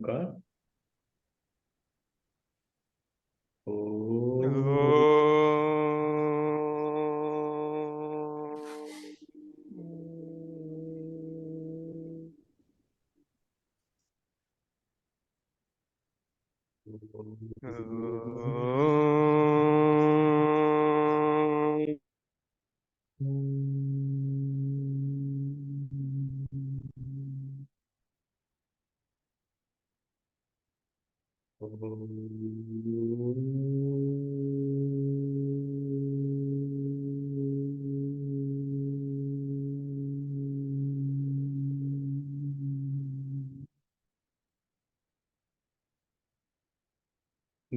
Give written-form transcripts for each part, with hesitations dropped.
ओंकार।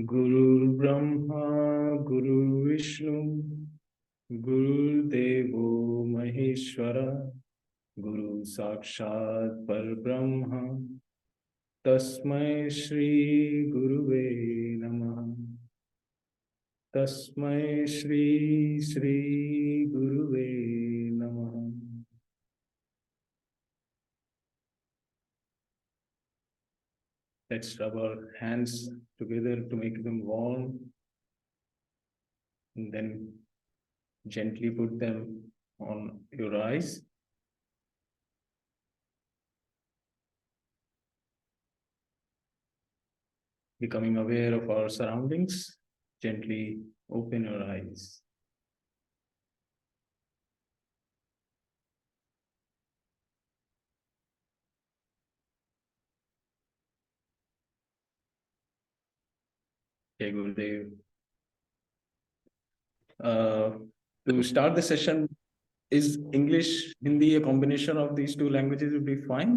गुरुर्ब्रह्मा गुरुर्विष्णु गुरुर्देवो महेश्वर गुरु साक्षात् परब्रह्म तस्मै श्री गुरुवे नमः। तस्मै श्री श्री गुरुवे नमः। Let's rub our hands together to make them warm, and then gently put them on your eyes. Becoming aware of our surroundings, gently open your eyes. Okay, Gurudev. To start the session, is English, Hindi a combination of these two languages would be fine?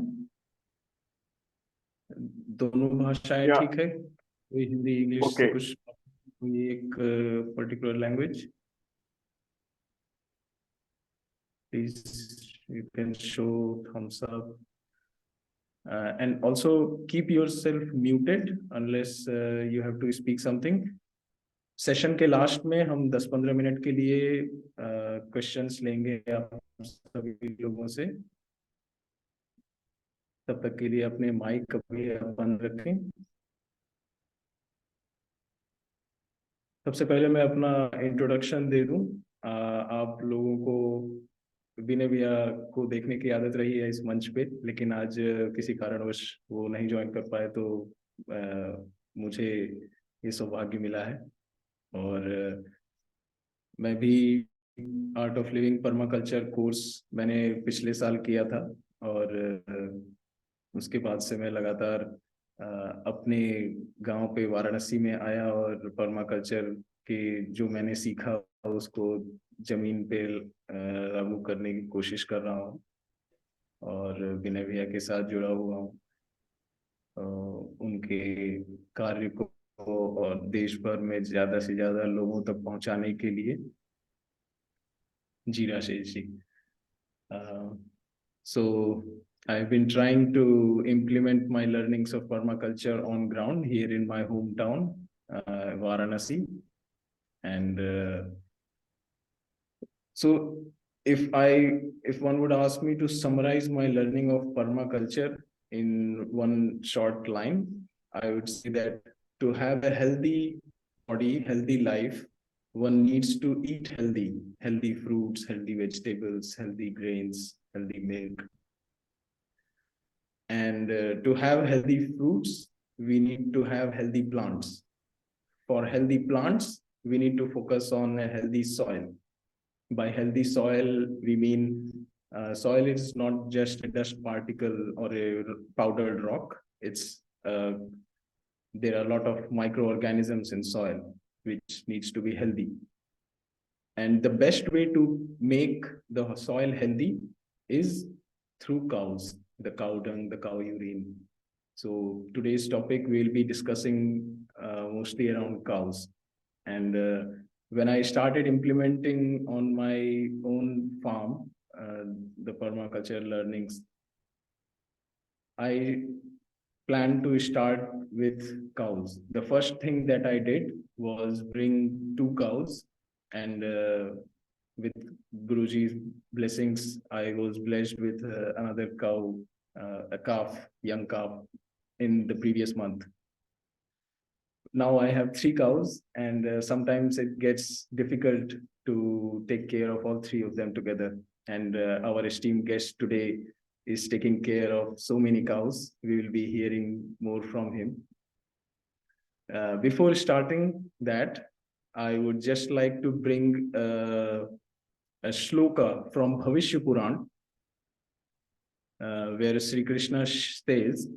दोनों भाषाएं ठीक है? कोई Hindi English से कुछ कोई एक particular language? Please, you can show thumbs up. And also keep yourself muted unless you have to speak something. Session के लास्ट में हम 10-15 मिनट के लिए क्वेश्चंस लेंगे आप सभी लोगों से। तब तक के लिए अपने माइक कभी बंद रखें। सबसे पहले मैं अपना इंट्रोडक्शन दे दूं। आप लोगों को विनय भैया को देखने की आदत रही है इस मंच पे, लेकिन आज किसी कारणवश वो नहीं ज्वाइन कर पाए, तो मुझे ये सौभाग्य मिला है। और मैं भी art of living permaculture course मैंने पिछले साल किया था, और उसके बाद से मैं लगातार अपने गांव पे वाराणसी में आया और पर्माकल्चर के जो मैंने सीखा उसको जमीन पे लागू करने की कोशिश कर रहा हूँ, और विनय भैया के साथ जुड़ा हुआ हूँ उनके कार्य को और देश भर में ज्यादा से ज्यादा लोगों तक पहुंचाने के लिए। जी Rajesh ji. So I've been trying to implement my learnings of permaculture on ground here in my hometown, Varanasi. And so if one would ask me to summarize my learning of permaculture in one short line, I would say that to have a healthy body, healthy life, one needs to eat healthy fruits, healthy vegetables, healthy grains, healthy milk. And to have healthy fruits, we need to have healthy plants. For healthy plants, we need to focus on a healthy soil. By healthy soil, we mean soil is not just a dust particle or a powdered rock. It's there are a lot of microorganisms in soil which needs to be healthy. And the best way to make the soil healthy is through cows, the cow dung, the cow urine. So today's topic, we'll be discussing mostly around cows. And when I started implementing on my own farm, the permaculture learnings, I planned to start with cows. The first thing that I did was bring 2 cows, and with Guruji's blessings, I was blessed with another cow, a calf, young calf. in the previous month. Now I have 3 cows, and sometimes it gets difficult to take care of all 3 of them together. And our esteemed guest today is taking care of so many cows. We will be hearing more from him. Before starting that, I would just like to bring a shloka from Bhavishya Puran, where Sri Krishna says,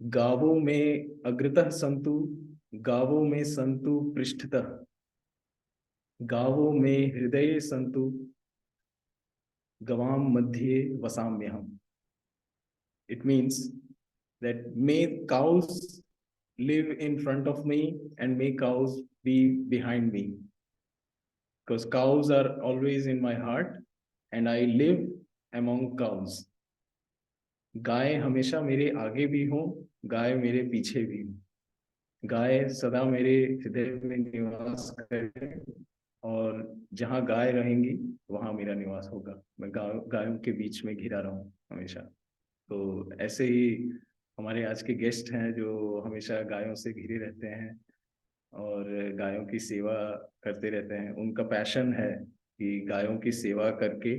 गावों में अग्रतः संतु, गावों में संतु पृष्ठतः, गावों में हृदय संतु, गवाम मध्ये वसाम्यहम. It means that may cows live in front of me and may cows be behind me, because cows are always in my heart and I live among cows. गाय हमेशा मेरे आगे भी हो, गाय मेरे पीछे भी हो, गाय सदा मेरे हृदय में निवास करे, और जहाँ गाय रहेंगी वहां मेरा निवास होगा. मैं गायों के बीच में घिरा रहूं हमेशा. तो ऐसे ही हमारे आज के गेस्ट हैं जो हमेशा गायों से घिरे रहते हैं और गायों की सेवा करते रहते हैं. उनका पैशन है कि गायों की सेवा करके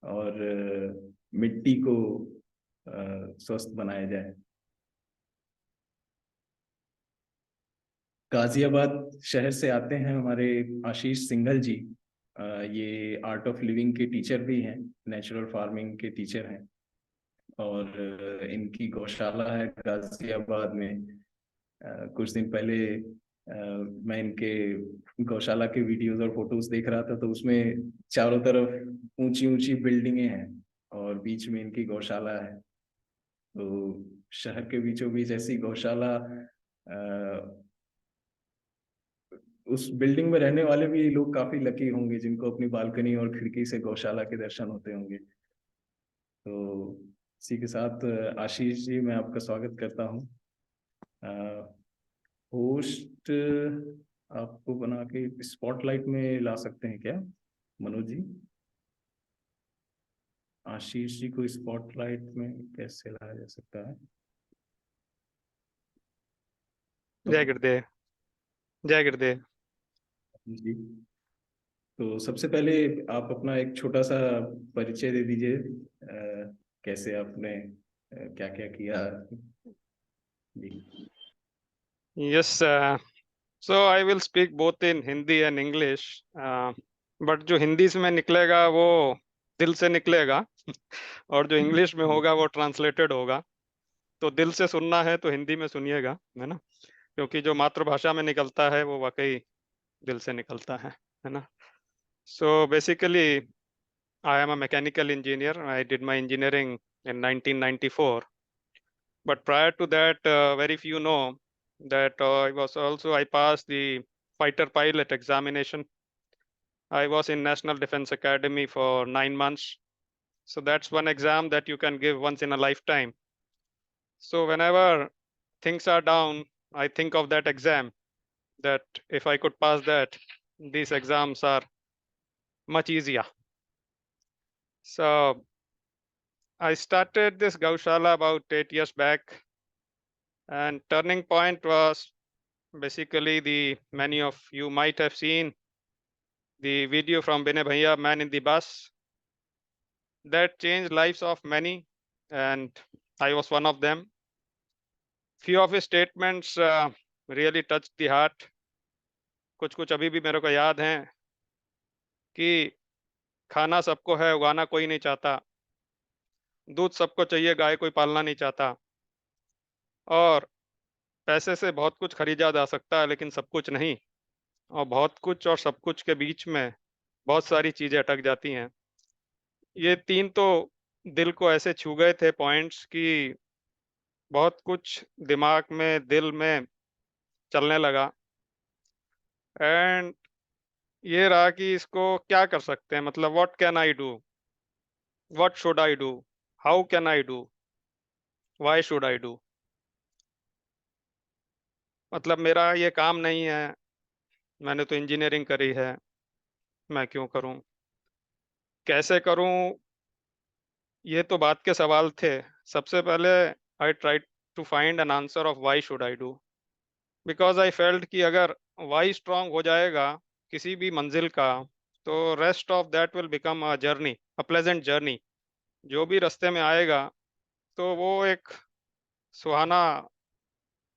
और मिट्टी को स्वस्थ बनाया जाए. गाजियाबाद शहर से आते हैं हमारे आशीष सिंघल जी. ये आर्ट ऑफ लिविंग के टीचर भी हैं, नेचुरल फार्मिंग के टीचर हैं, और इनकी गौशाला है गाजियाबाद में. कुछ दिन पहले मैं इनके गौशाला के वीडियोस और फोटोज देख रहा था, तो उसमें चारों तरफ ऊंची ऊंची बिल्डिंगें हैं और बीच में इनकी गौशाला है. तो शहर के बीचों बीच ऐसी गौशाला, उस बिल्डिंग में रहने वाले भी लोग काफी लकी होंगे जिनको अपनी बालकनी और खिड़की से गौशाला के दर्शन होते होंगे. तो इसी के साथ आशीष जी, मैं आपका स्वागत करता हूँ. होस्ट आपको बना के स्पॉटलाइट में ला सकते हैं क्या मनोज जी? आशीष जी को स्पॉटलाइट में कैसे लाया जा सकता है? जय गुरुदेव. जय गुरुदेव जी. तो सबसे पहले आप अपना एक छोटा सा परिचय दे दीजिए. कैसे आपने क्या क्या किया जी. Yes, so I will speak both in Hindi and English, but जो हिंदी से में निकलेगा वो दिल से निकलेगा और जो इंग्लिश में होगा वो ट्रांसलेटेड होगा. तो दिल से सुनना है तो हिंदी में सुनिएगा, है ना, क्योंकि जो मातृभाषा में निकलता है वो वाकई दिल से निकलता है ना. So basically I am a mechanical engineer. I did my engineering in 1994, but prior to that, very few know that I passed the fighter pilot examination. I was in National Defense Academy for 9 months. So that's one exam that you can give once in a lifetime. So whenever things are down, I think of that exam, that if I could pass that, these exams are much easier. So I started this Gaushala about 8 years back, and turning point was basically many of you might have seen the video from Bene Bhaiya, Man in the Bus, that changed lives of many, and I was one of them. Few of his statements really touched the heart. कुछ अभी भी मेरे को याद हैं कि खाना सबको है, उगाना कोई नहीं चाहता, दूध सबको चाहिए, गाय कोई पालना नहीं चाहता, और पैसे से बहुत कुछ खरीदा जा सकता है लेकिन सब कुछ नहीं, और बहुत कुछ और सब कुछ के बीच में बहुत सारी चीजें अटक जाती हैं. ये 3 तो दिल को ऐसे छू गए थे पॉइंट्स कि बहुत कुछ दिमाग में, दिल में चलने लगा. एंड ये रहा कि इसको क्या कर सकते हैं, मतलब what can I do, what should I do, how can I do, why should I do. मतलब मेरा ये काम नहीं है, मैंने तो इंजीनियरिंग करी है, मैं क्यों करूं, कैसे करूं, ये तो बात के सवाल थे. सबसे पहले I try to find an answer of why should I do. Because I felt कि अगर why strong हो जाएगा किसी भी मंजिल का, तो rest of that will become a journey, a pleasant journey. जो भी रास्ते में आएगा तो वो एक सुहाना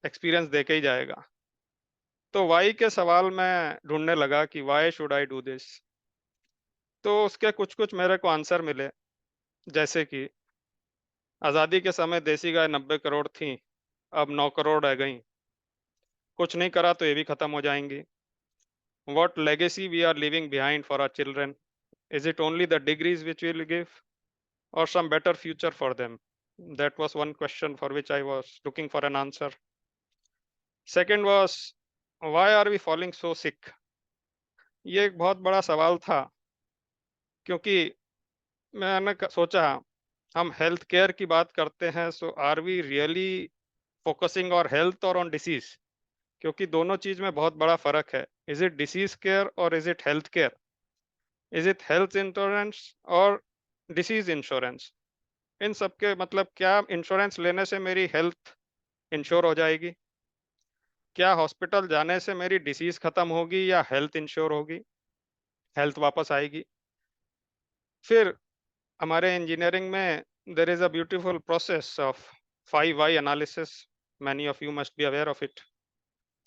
एक्सपीरियंस देके ही जाएगा। तो वाई के सवाल में ढूंढने लगा कि why should I do this. तो उसके कुछ कुछ मेरे को आंसर मिले, जैसे कि आज़ादी के समय देसी गाय 90 करोड़ थी, अब 9 करोड़ रह गई। कुछ नहीं करा तो ये भी खत्म हो जाएंगी। What legacy we are leaving behind for our children? Is it only the degrees which we will give, or some better future for them? That was one question for which I was looking for an answer. Second was, why are we falling so sick? ये एक बहुत बड़ा सवाल था, क्योंकि मैंने सोचा हम हेल्थ केयर की बात करते हैं, so are we really focusing on health और ऑन डिसीज? क्योंकि दोनों चीज में बहुत बड़ा फर्क है। इज इट डिसीज केयर और is it health care? Is it health insurance और डिसीज इंश्योरेंस? इन सब के मतलब, क्या इंश्योरेंस लेने से मेरी हेल्थ इंश्योर हो जाएगी? क्या हॉस्पिटल जाने से मेरी डिसीज खत्म होगी या हेल्थ इंश्योर होगी, हेल्थ वापस आएगी? फिर हमारे इंजीनियरिंग में there is a beautiful process of 5 why analysis. Many of you must be aware of it.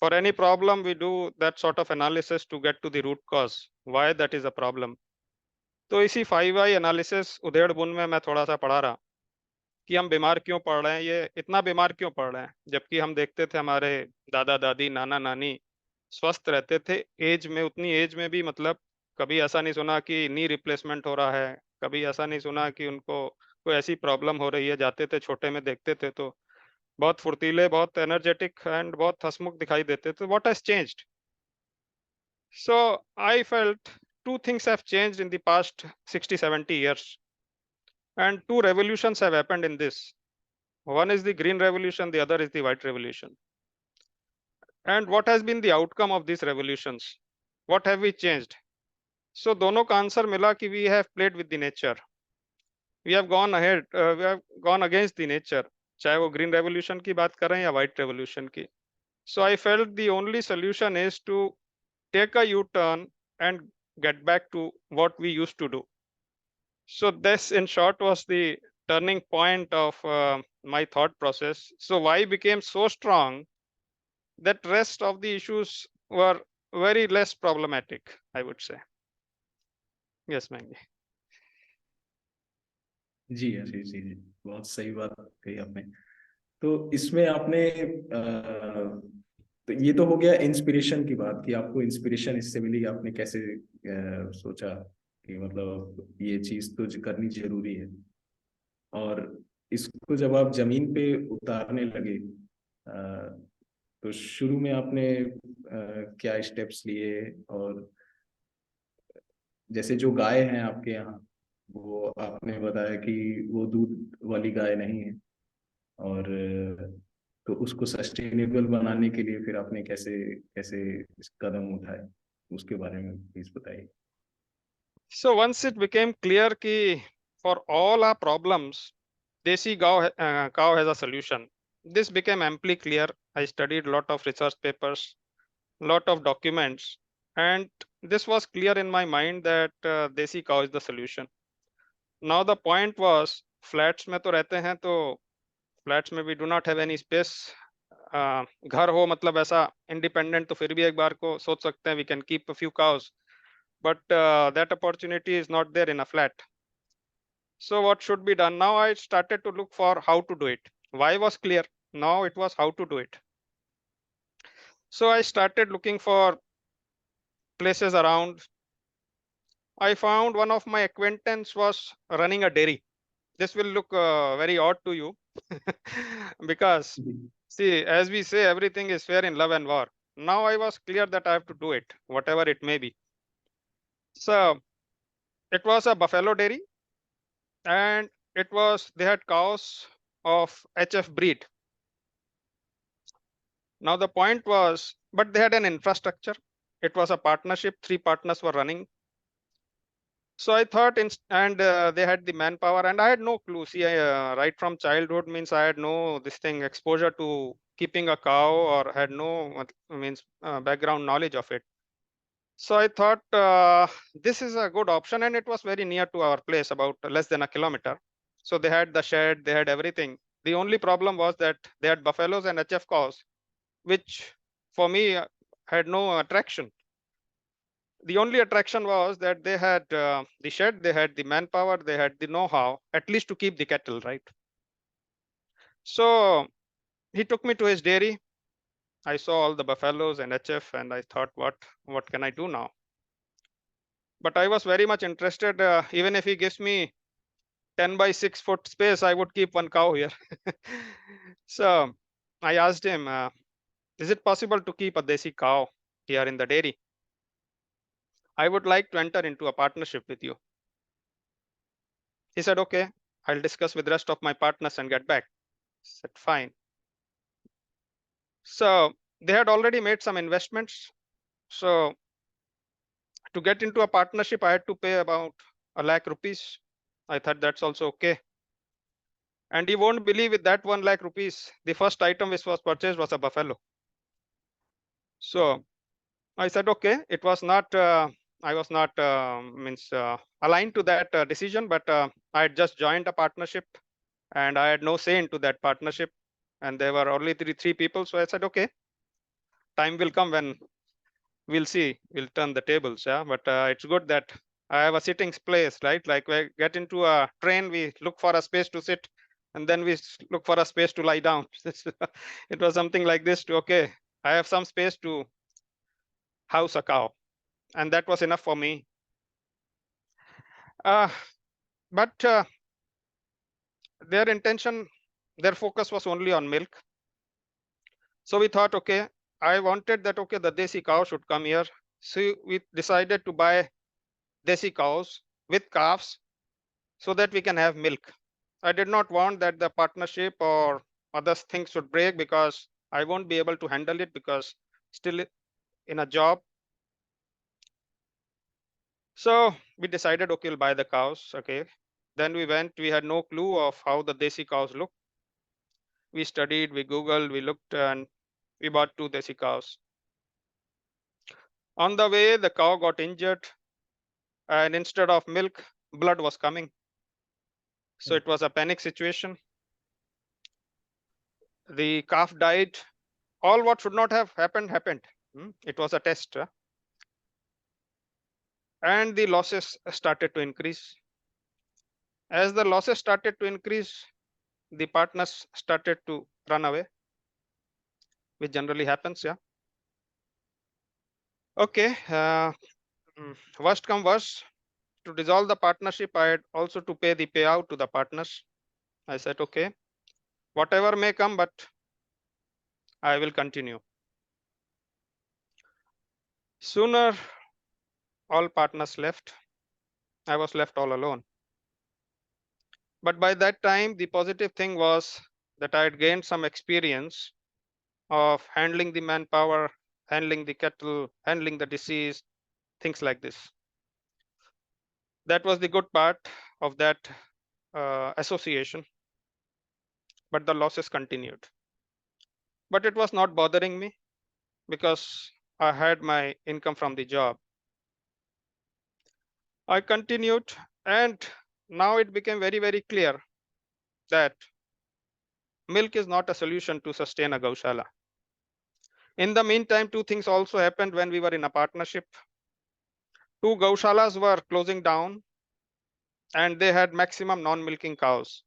For any problem we do that sort of analysis to get to the root cause why that is a problem. तो इसी 5 why analysis उधेड़ बुन में मैं थोड़ा सा पढ़ा रहा कि हम बीमार क्यों पड़ रहे हैं, ये इतना बीमार क्यों पड़ रहे हैं, जबकि हम देखते थे हमारे दादा दादी नाना नानी स्वस्थ रहते थे। एज में, उतनी एज में भी मतलब कभी ऐसा नहीं सुना कि नी रिप्लेसमेंट हो रहा है, कभी ऐसा नहीं सुना कि उनको कोई ऐसी प्रॉब्लम हो रही है। जाते थे छोटे में देखते थे तो बहुत फुर्तीले, बहुत एनर्जेटिक एंड बहुत हंसमुख दिखाई देते थे। What has changed? So I felt two things have changed in the past 60-70 years, and two revolutions have happened in this. One is the green revolution, the other is the white revolution. And what has been the outcome of these revolutions? What have we changed? So दोनों का answer मिला कि we have played with the nature. We have gone ahead, we have gone against the nature. चाहे वो green revolution की बात करें या white revolution की. So I felt the only solution is to take a U-turn and get back to what we used to do. So this, in short, was the turning point of my thought process. So why became so strong that rest of the issues were very less problematic, I would say. Yes, Mangi. जी आशीष जी, बहुत सही बात कही आपने। तो इसमें आपने तो ये तो हो गया इंस्पिरेशन की बात, कि आपको इंस्पिरेशन इससे मिली, आपने कैसे सोचा कि मतलब ये चीज तो करनी जरूरी है। और इसको जब आप जमीन पे उतारने लगे, तो शुरू में आपने क्या स्टेप्स लिए? और जैसे जो गाय हैं आपके यहाँ, वो आपने बताया कि वो दूध वाली गाय नहीं है, और तो उसको सस्टेनेबल बनाने के लिए फिर आपने कैसे कैसे इस कदम उठाए, उसके बारे में प्लीज बताइए। So once it became clear कि for all our problems, Desi cow has a solution. This became amply clear. I studied a lot of research papers, lot of documents, and this was clear in my mind that Desi cow is the solution. Now the point was, flats में तो रहते हैं, तो flats में we do not have any space. घर हो मतलब ऐसा independent, तो फिर भी एक बार को सोच सकते हैं we can keep a few cows, but that opportunity is not there in a flat. So what should be done? Now I started to look for how to do it. Why was clear. Now it was how to do it. So I started looking for places around. I found one of my acquaintance was running a dairy. This will look very odd to you because see, as we say, everything is fair in love and war. Now I was clear that I have to do it, whatever it may be. So it was a buffalo dairy, and they had cows of HF breed. Now the point was, but they had an infrastructure. It was a partnership. 3 partners were running. So I thought, they had the manpower, and I had no clue. See, right from childhood means I had no this thing exposure to keeping a cow, or had no background knowledge of it. So I thought this is a good option, and it was very near to our place, about less than a kilometer. So they had the shed, they had everything. The only problem was that they had buffaloes and HF cows, which for me had no attraction. The only attraction was that they had the shed, they had the manpower, they had the know-how, at least to keep the cattle, right? So he took me to his dairy. I saw all the buffaloes and HF, and I thought, what can I do now? But I was very much interested. Even if he gives me 10 by 6 foot space, I would keep one cow here. So I asked him, is it possible to keep a desi cow here in the dairy? I would like to enter into a partnership with you. He said, okay, I'll discuss with the rest of my partners and get back. I said, fine. So they had already made some investments. So to get into a partnership, I had to pay about 1 lakh rupees. I thought that's also okay. And you won't believe, with that 1 lakh rupees, the first item which was purchased was a buffalo. So I said, okay, it was not, I was not aligned to that decision, but I had just joined a partnership and I had no say into that partnership. And there were only three people. So I said, okay, time will come when we'll see, we'll turn the tables. Yeah, but it's good that I have a sitting place, right? Like we get into a train, we look for a space to sit, and then we look for a space to lie down. It was something like this to, okay, I have some space to house a cow, and that was enough for me. But their intention, their focus was only on milk. So we thought, okay, I wanted that, okay, the desi cow should come here. So we decided to buy desi cows with calves so that we can have milk. I did not want that the partnership or other things should break, because I won't be able to handle it, because still in a job. So we decided, okay, we'll buy the cows. Okay. Then we went, we had no clue of how the desi cows look. We studied, we Googled, we looked, and we bought 2 desi cows. On the way, the cow got injured, and instead of milk, blood was coming. So it was a panic situation. The calf died. All what should not have happened happened. It was a test. And the losses started to increase. As the losses started to increase, the partners started to run away, which generally happens. Yeah. Okay. Worst come worst, to dissolve the partnership, I had also to pay the payout to the partners. I said, okay, whatever may come, but I will continue. Sooner, all partners left. I was left all alone. But by that time, the positive thing was that I had gained some experience of handling the manpower, handling the cattle, handling the disease, things like this. That was the good part of that association. But the losses continued. But it was not bothering me, because I had my income from the job. I continued, and now it became very, very clear that milk is not a solution to sustain a Gaushala. In the meantime, 2 things also happened when we were in a partnership. 2 Gaushalas were closing down, and they had maximum non-milking cows.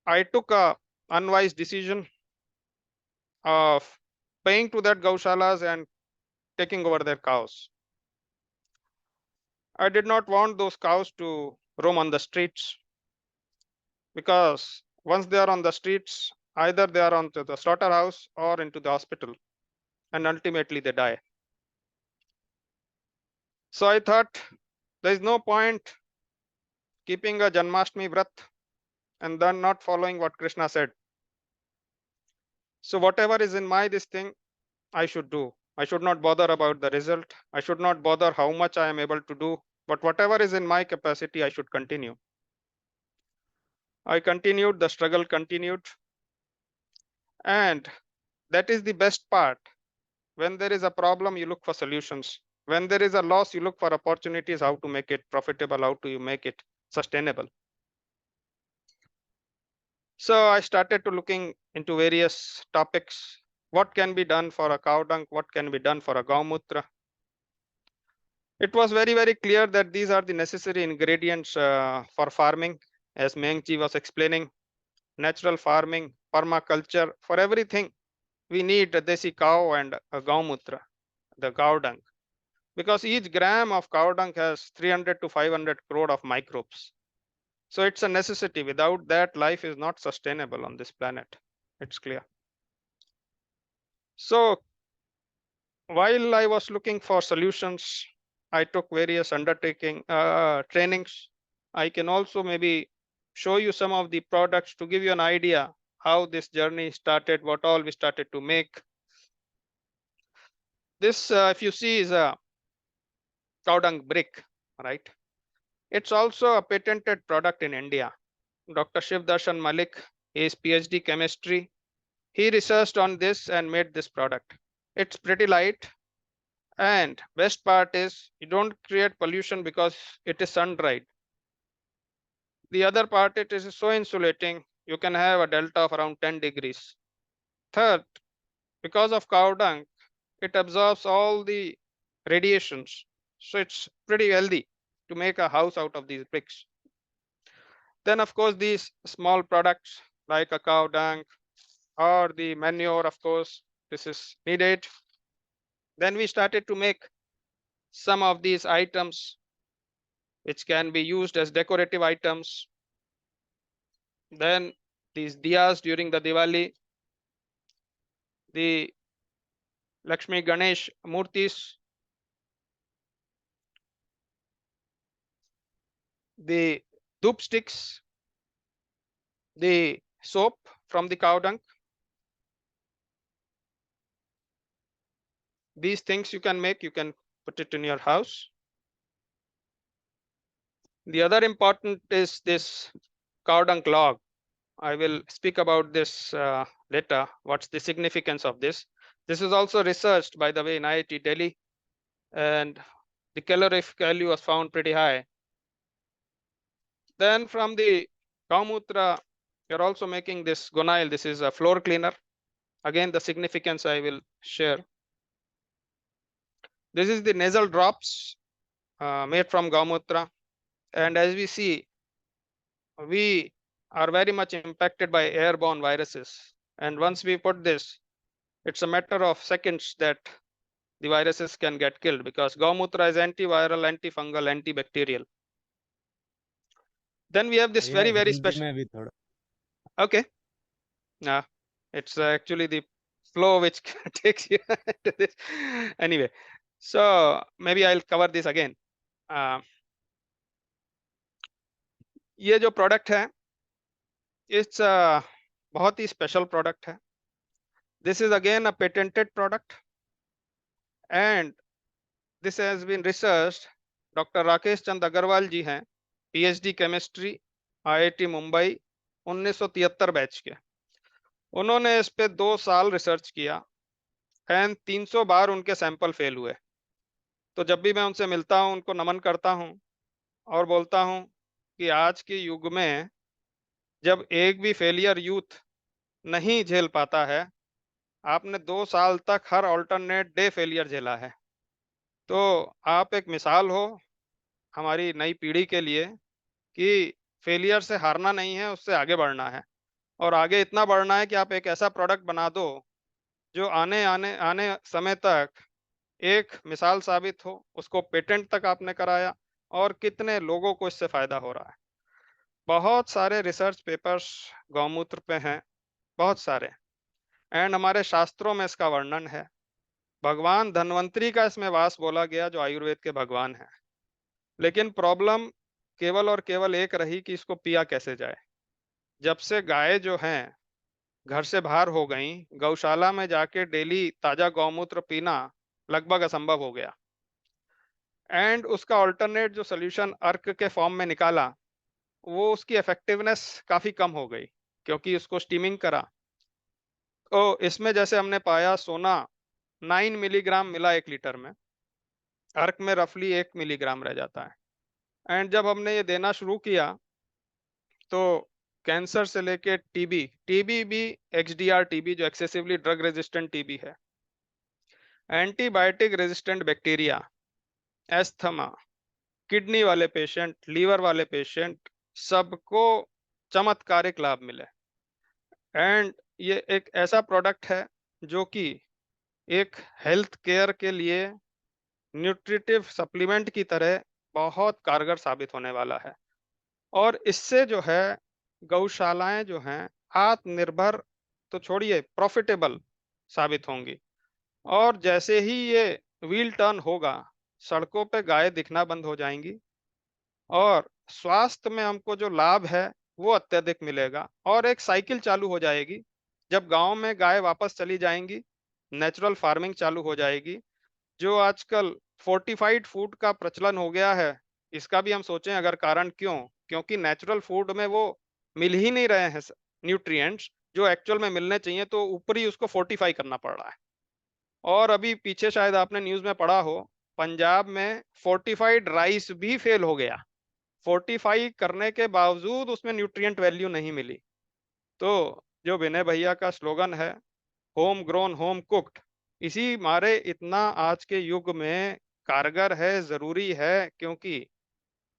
I took a unwise decision of paying to that Gaushalas and taking over their cows. I did not want those cows to roam on the streets, because once they are on the streets, either they are onto the slaughterhouse or into the hospital, and ultimately they die. So I thought there is no point keeping a Janmashtami Vrat and then not following what Krishna said. So whatever is in my this thing, I should do. I should not bother about the result. I should not bother how much I am able to do. but whatever is in my capacity, I should continue. I continued, the struggle continued. And that is the best part. When there is a problem, you look for solutions. When there is a loss, you look for opportunities, how to make it profitable, how to make it sustainable. So I started to looking into various topics. What can be done for a cow dung? What can be done for a Gaumutra? It was very, very clear that these are the necessary ingredients for farming, as Mengji was explaining. Natural farming, permaculture, for everything, we need a desi cow and a Gaumutra, the cow dung. Because each gram of cow dung has 300 to 500 crore of microbes. So it's a necessity. Without that, life is not sustainable on this planet. It's clear. So while I was looking for solutions, I took various trainings. I can also maybe show you some of the products to give you an idea how this journey started, what all we started to make. This, if you see, is a cow dung brick, right? It's also a patented product in India. Dr. Shiv Darshan Malik is PhD chemistry. He researched on this and made this product. It's pretty light. And best part is you don't create pollution because it is sun dried. The other part, it is so insulating, you can have a delta of around 10 degrees. Third, because of cow dung, it absorbs all the radiations. So it's pretty healthy to make a house out of these bricks. Then of course, these small products like a cow dung or the manure, of course, this is needed. Then we started to make some of these items which can be used as decorative items. Then these diyas during the Diwali, the Lakshmi Ganesh Murtis, the dhup sticks, the soap from the cow dung. These things you can make, you can put it in your house. The other important is this cow dung log. I will speak about this later. What's the significance of this? This is also researched, by the way, in IIT Delhi, and the calorific value was found pretty high. Then from the Gaumutra, you're also making this Gonile. This is a floor cleaner. Again, the significance I will share. This is the nasal drops made from Gaumutra. And as we see, we are very much impacted by airborne viruses. And once we put this, it's a matter of seconds that the viruses can get killed, because Gaumutra is antiviral, antifungal, antibacterial. Then we have this very, very special. Okay. Yeah, it's actually the flow which takes you to this. Anyway, so maybe I'll cover this again. ये जो product है, it's a बहुत ही special product है. This is again a patented product, and this has been researched. Dr. Rakesh Chand Agarwal जी हैं, PhD chemistry, IIT Mumbai, 1973 batch के. उन्होंने इस पे 2 साल रिसर्च किया एंड 300 बार उनके सैंपल फेल हुए. तो जब भी मैं उनसे मिलता हूं, उनको नमन करता हूं और बोलता हूं कि आज के युग में जब एक भी फेलियर यूथ नहीं झेल पाता है, आपने 2 साल तक हर ऑल्टरनेट डे फेलियर झेला है, तो आप एक मिसाल हो हमारी नई पीढ़ी के लिए कि फेलियर से हारना नहीं है, उससे आगे बढ़ना है. और आगे इतना बढ़ना है कि आप एक ऐसा प्रोडक्ट बना दो जो आने समय तक एक मिसाल साबित हो. उसको पेटेंट तक आपने कराया और कितने लोगों को इससे फायदा हो रहा है. बहुत सारे रिसर्च पेपर्स गौमूत्र पे हैं, बहुत सारे, एंड हमारे शास्त्रों में इसका वर्णन है. भगवान धन्वंतरी का इसमें वास बोला गया, जो आयुर्वेद के भगवान हैं. लेकिन प्रॉब्लम केवल और केवल एक रही कि इसको पिया कैसे जाए. जब से गाय जो हैं घर से बाहर हो गई, गौशाला में जाके डेली ताजा गौमूत्र पीना लगभग असंभव हो गया. एंड उसका ऑल्टरनेट जो सोल्यूशन अर्क के फॉर्म में निकाला, वो उसकी इफेक्टिवनेस काफी कम हो गई क्योंकि उसको स्टीमिंग करा। तो इसमें जैसे हमने पाया सोना 9 मिलीग्राम मिला 1 लीटर में, अर्क में रफली 1 मिलीग्राम रह जाता है। एंड जब हमने ये देना शुरू किया तो कैंसर से लेके टीबी, टीबी भी एक्सडीआर टीबी जो एक्सेसिवली ड्रग रेजिस्टेंट टीबी है, antibiotic resistant bacteria, asthma, kidney वाले पेशेंट, लीवर वाले पेशेंट, सबको चमत्कारिक लाभ मिले। एंड ये एक ऐसा प्रोडक्ट है जो कि एक हेल्थ केयर के लिए न्यूट्रिटिव सप्लीमेंट की तरह बहुत कारगर साबित होने वाला है। और इससे जो है गौशालाएं जो हैं आत्मनिर्भर तो छोड़िए प्रॉफिटेबल साबित होंगी। और जैसे ही ये व्हील टर्न होगा, सड़कों पे गाय दिखना बंद हो जाएंगी और स्वास्थ्य में हमको जो लाभ है वो अत्यधिक मिलेगा और एक साइकिल चालू हो जाएगी। जब गांव में गाय वापस चली जाएंगी, नेचुरल फार्मिंग चालू हो जाएगी। जो आजकल फोर्टिफाइड फूड का प्रचलन हो गया है, इसका भी हम सोचें अगर कारण क्यों? क्योंकि नेचुरल फूड में वो मिल ही नहीं रहे हैं न्यूट्रिएंट्स जो एक्चुअल में मिलने चाहिए, तो ऊपर ही उसको फोर्टिफाई करना पड़ रहा है। और अभी पीछे शायद आपने न्यूज़ में पढ़ा हो, पंजाब में फोर्टिफाइड राइस भी फेल हो गया। फोर्टिफाई करने के बावजूद उसमें न्यूट्रिएंट वैल्यू नहीं मिली। तो जो विनय भैया का स्लोगन है, होम ग्रोन होम कुक्ड, इसी मारे इतना आज के युग में कारगर है, जरूरी है, क्योंकि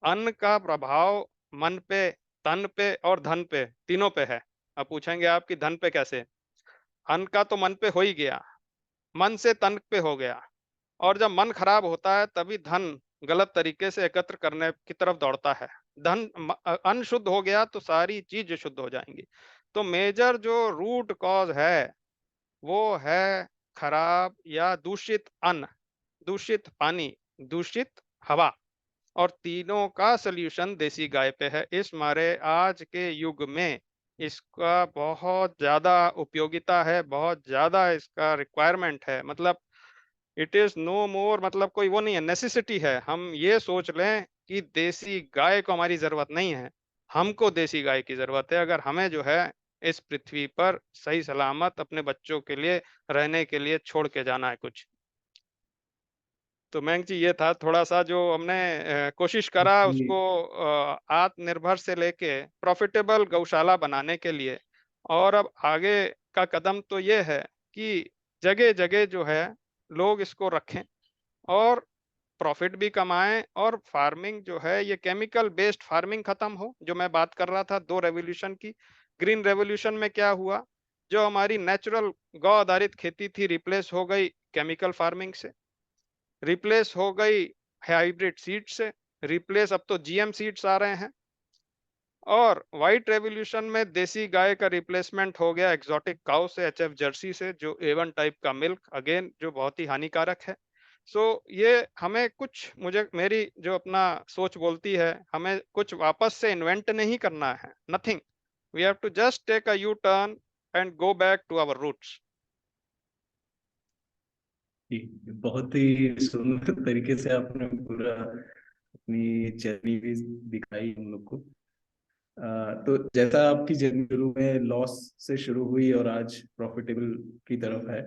अन्न का प्रभाव मन पे, तन पे और धन पे, तीनों पे है। अब पूछेंगे आप कि धन पे कैसे? अन्न का तो मन पे हो ही गया, मन से तन पे हो गया, और जब मन खराब होता है तभी धन गलत तरीके से एकत्र करने की तरफ दौड़ता है। अन्न शुद्ध हो गया तो सारी चीज शुद्ध हो जाएंगी। तो मेजर जो रूट कॉज है वो है खराब या दूषित अन्न, दूषित पानी, दूषित हवा, और तीनों का सल्यूशन देसी गाय पे है। इस मारे आज के युग में इसका बहुत ज्यादा उपयोगिता है, बहुत ज्यादा इसका रिक्वायरमेंट है। मतलब इट इज नो मोर, मतलब कोई वो नहीं है, नेसेसिटी है। हम ये सोच लें कि देसी गाय को हमारी जरूरत नहीं है, हमको देसी गाय की जरूरत है, अगर हमें जो है इस पृथ्वी पर सही सलामत अपने बच्चों के लिए रहने के लिए छोड़ के जाना है कुछ। तो मयंक जी, ये था थोड़ा सा जो हमने कोशिश करा जी। उसको आत्मनिर्भर से लेके प्रॉफिटेबल गौशाला बनाने के लिए। और अब आगे का कदम तो ये है कि जगह जगह जो है लोग इसको रखें और प्रॉफिट भी कमाएं, और फार्मिंग जो है ये केमिकल बेस्ड फार्मिंग खत्म हो। जो मैं बात कर रहा था दो रेवोल्यूशन की, ग्रीन रेवोल्यूशन में क्या हुआ, जो हमारी नेचुरल गौ आधारित खेती थी रिप्लेस हो गई केमिकल फार्मिंग से, रिप्लेस हो गई हाइब्रिड सीड से, रिप्लेस अब तो जीएम सीड्स आ रहे हैं। और व्हाइट रेवोल्यूशन में देसी गाय का रिप्लेसमेंट हो गया एक्सोटिक काउ से, एचएफ जर्सी से, जो A1 टाइप का मिल्क, अगेन जो बहुत ही हानिकारक है। सो ये हमें कुछ, मुझे मेरी जो अपना सोच बोलती है, हमें कुछ वापस से इन्वेंट नहीं करना है, nothing, we have to just take a U turn and go back to our roots. जी, बहुत ही सुंदर तरीके से आपने पूरा अपनी जर्नी भी दिखाई हम लोग को। तो जैसा आपकी जर्नी शुरू में लॉस से शुरू हुई और आज प्रॉफिटेबल की तरफ है।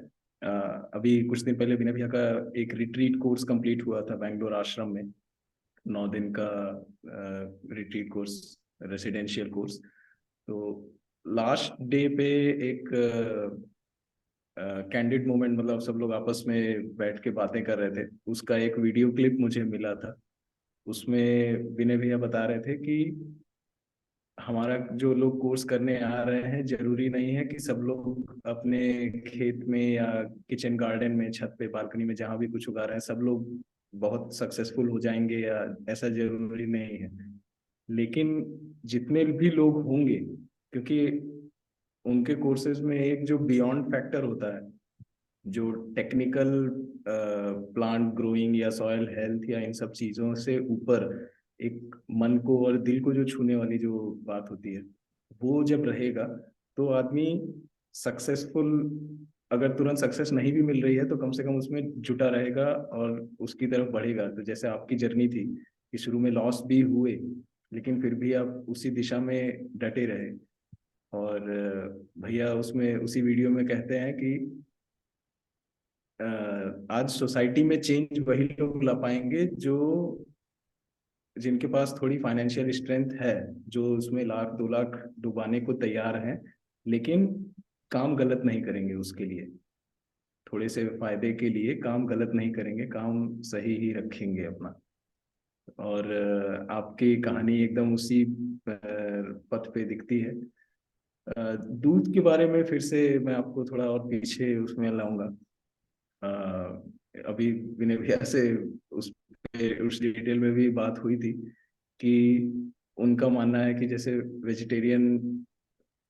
अभी कुछ दिन पहले विनय भैया का एक रिट्रीट कोर्स कंप्लीट हुआ था बैंगलोर आश्रम में, 9 दिन का रिट्रीट कोर्स, रेसिडेंशियल कोर्स। तो लास्ट डे पे एक कैंडिड मोमेंट, मतलब सब लोग आपस में बैठ के बातें कर रहे थे, उसका एक वीडियो क्लिप मुझे मिला था। उसमें विनय भैया बता रहे थे कि हमारा जो लोग कोर्स करने आ रहे हैं, जरूरी नहीं है कि सब लोग अपने खेत में या किचन गार्डन में, छत पे, बालकनी में, जहां भी कुछ उगा रहे हैं, सब लोग बहुत सक्सेसफुल हो जाएंगे, या ऐसा जरूरी नहीं है। लेकिन जितने भी लोग होंगे, क्योंकि उनके कोर्सेज में एक जो बियॉन्ड फैक्टर होता है, जो टेक्निकल प्लांट ग्रोइंग या सॉयल हेल्थ या इन सब चीजों से ऊपर एक मन को और दिल को जो छूने वाली जो बात होती है, वो जब रहेगा तो आदमी सक्सेसफुल अगर तुरंत सक्सेस नहीं भी मिल रही है तो कम से कम उसमें जुटा रहेगा और उसकी तरफ बढ़ेगा। तो जैसे आपकी जर्नी थी कि शुरू में लॉस भी हुए, लेकिन फिर भी आप उसी दिशा में डटे रहे। और भैया उसमें उसी वीडियो में कहते हैं कि आज सोसाइटी में चेंज वही लोग ला पाएंगे जो जिनके पास थोड़ी फाइनेंशियल स्ट्रेंथ है, जो उसमें 1 लाख 2 लाख डुबाने को तैयार हैं, लेकिन काम गलत नहीं करेंगे उसके लिए। थोड़े से फायदे के लिए काम गलत नहीं करेंगे, काम सही ही रखेंगे अपना। और आपकी कहानी एकदम उसी पथ पे दिखती है। दूध के बारे में फिर से मैं आपको थोड़ा और पीछे उसमें लाऊंगा। अभी विनय भैया से उस डिटेल में भी बात हुई थी कि उनका मानना है कि जैसे वेजिटेरियन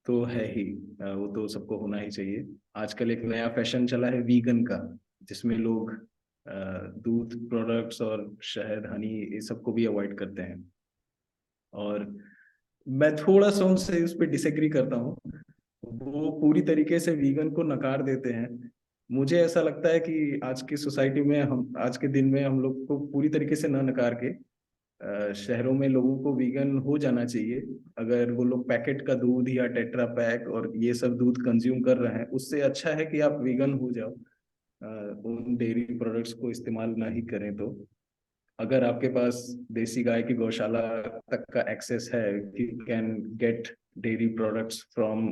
तो है ही, वो तो सबको होना ही चाहिए। आजकल एक नया फैशन चला है वीगन का, जिसमें लोग दूध प्रोडक्ट्स और शहद हनी ये सबको भी अवॉइड करते हैं। और मैं थोड़ा सा उनसे उस पर डिसएग्री करता हूँ। वो पूरी तरीके से वीगन को नकार देते हैं। मुझे ऐसा लगता है कि आज की सोसाइटी में, हम आज के दिन में हम लोग को पूरी तरीके से न नकार के शहरों में लोगों को वीगन हो जाना चाहिए। अगर वो लोग पैकेट का दूध या टेट्रा पैक और ये सब दूध कंज्यूम कर रहे हैं, उससे अच्छा है कि आप वीगन हो जाओ। उन डेयरी प्रोडक्ट्स को इस्तेमाल ना ही करें। तो अगर आपके पास देसी गाय की गौशाला तक का एक्सेस है, you can get dairy products from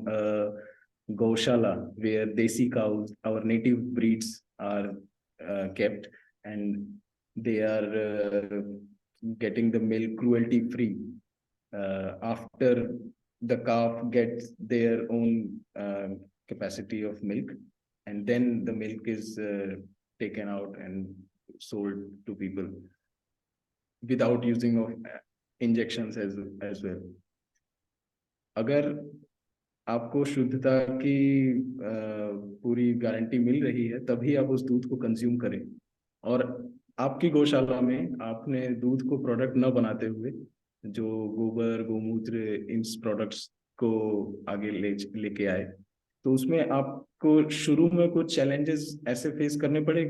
गौशाला where desi cows, our native breeds are kept, and they are getting the milk cruelty free after the calf gets their own capacity of milk, and then the milk is taken out and sold to people without using of injections as well. अगर आपको शुद्धता की पूरी guarantee मिल रही है, तभी आप उस दूध को कंज्यूम करें। और आपकी गौशाला में आपने दूध को प्रोडक्ट न बनाते हुए जो गोबर गोमूत्र इन प्रोडक्ट्स को आगे लेके आए, तो उसमें आपको शुरू में कुछ चैलेंजेस ऐसे फेस करने पड़े,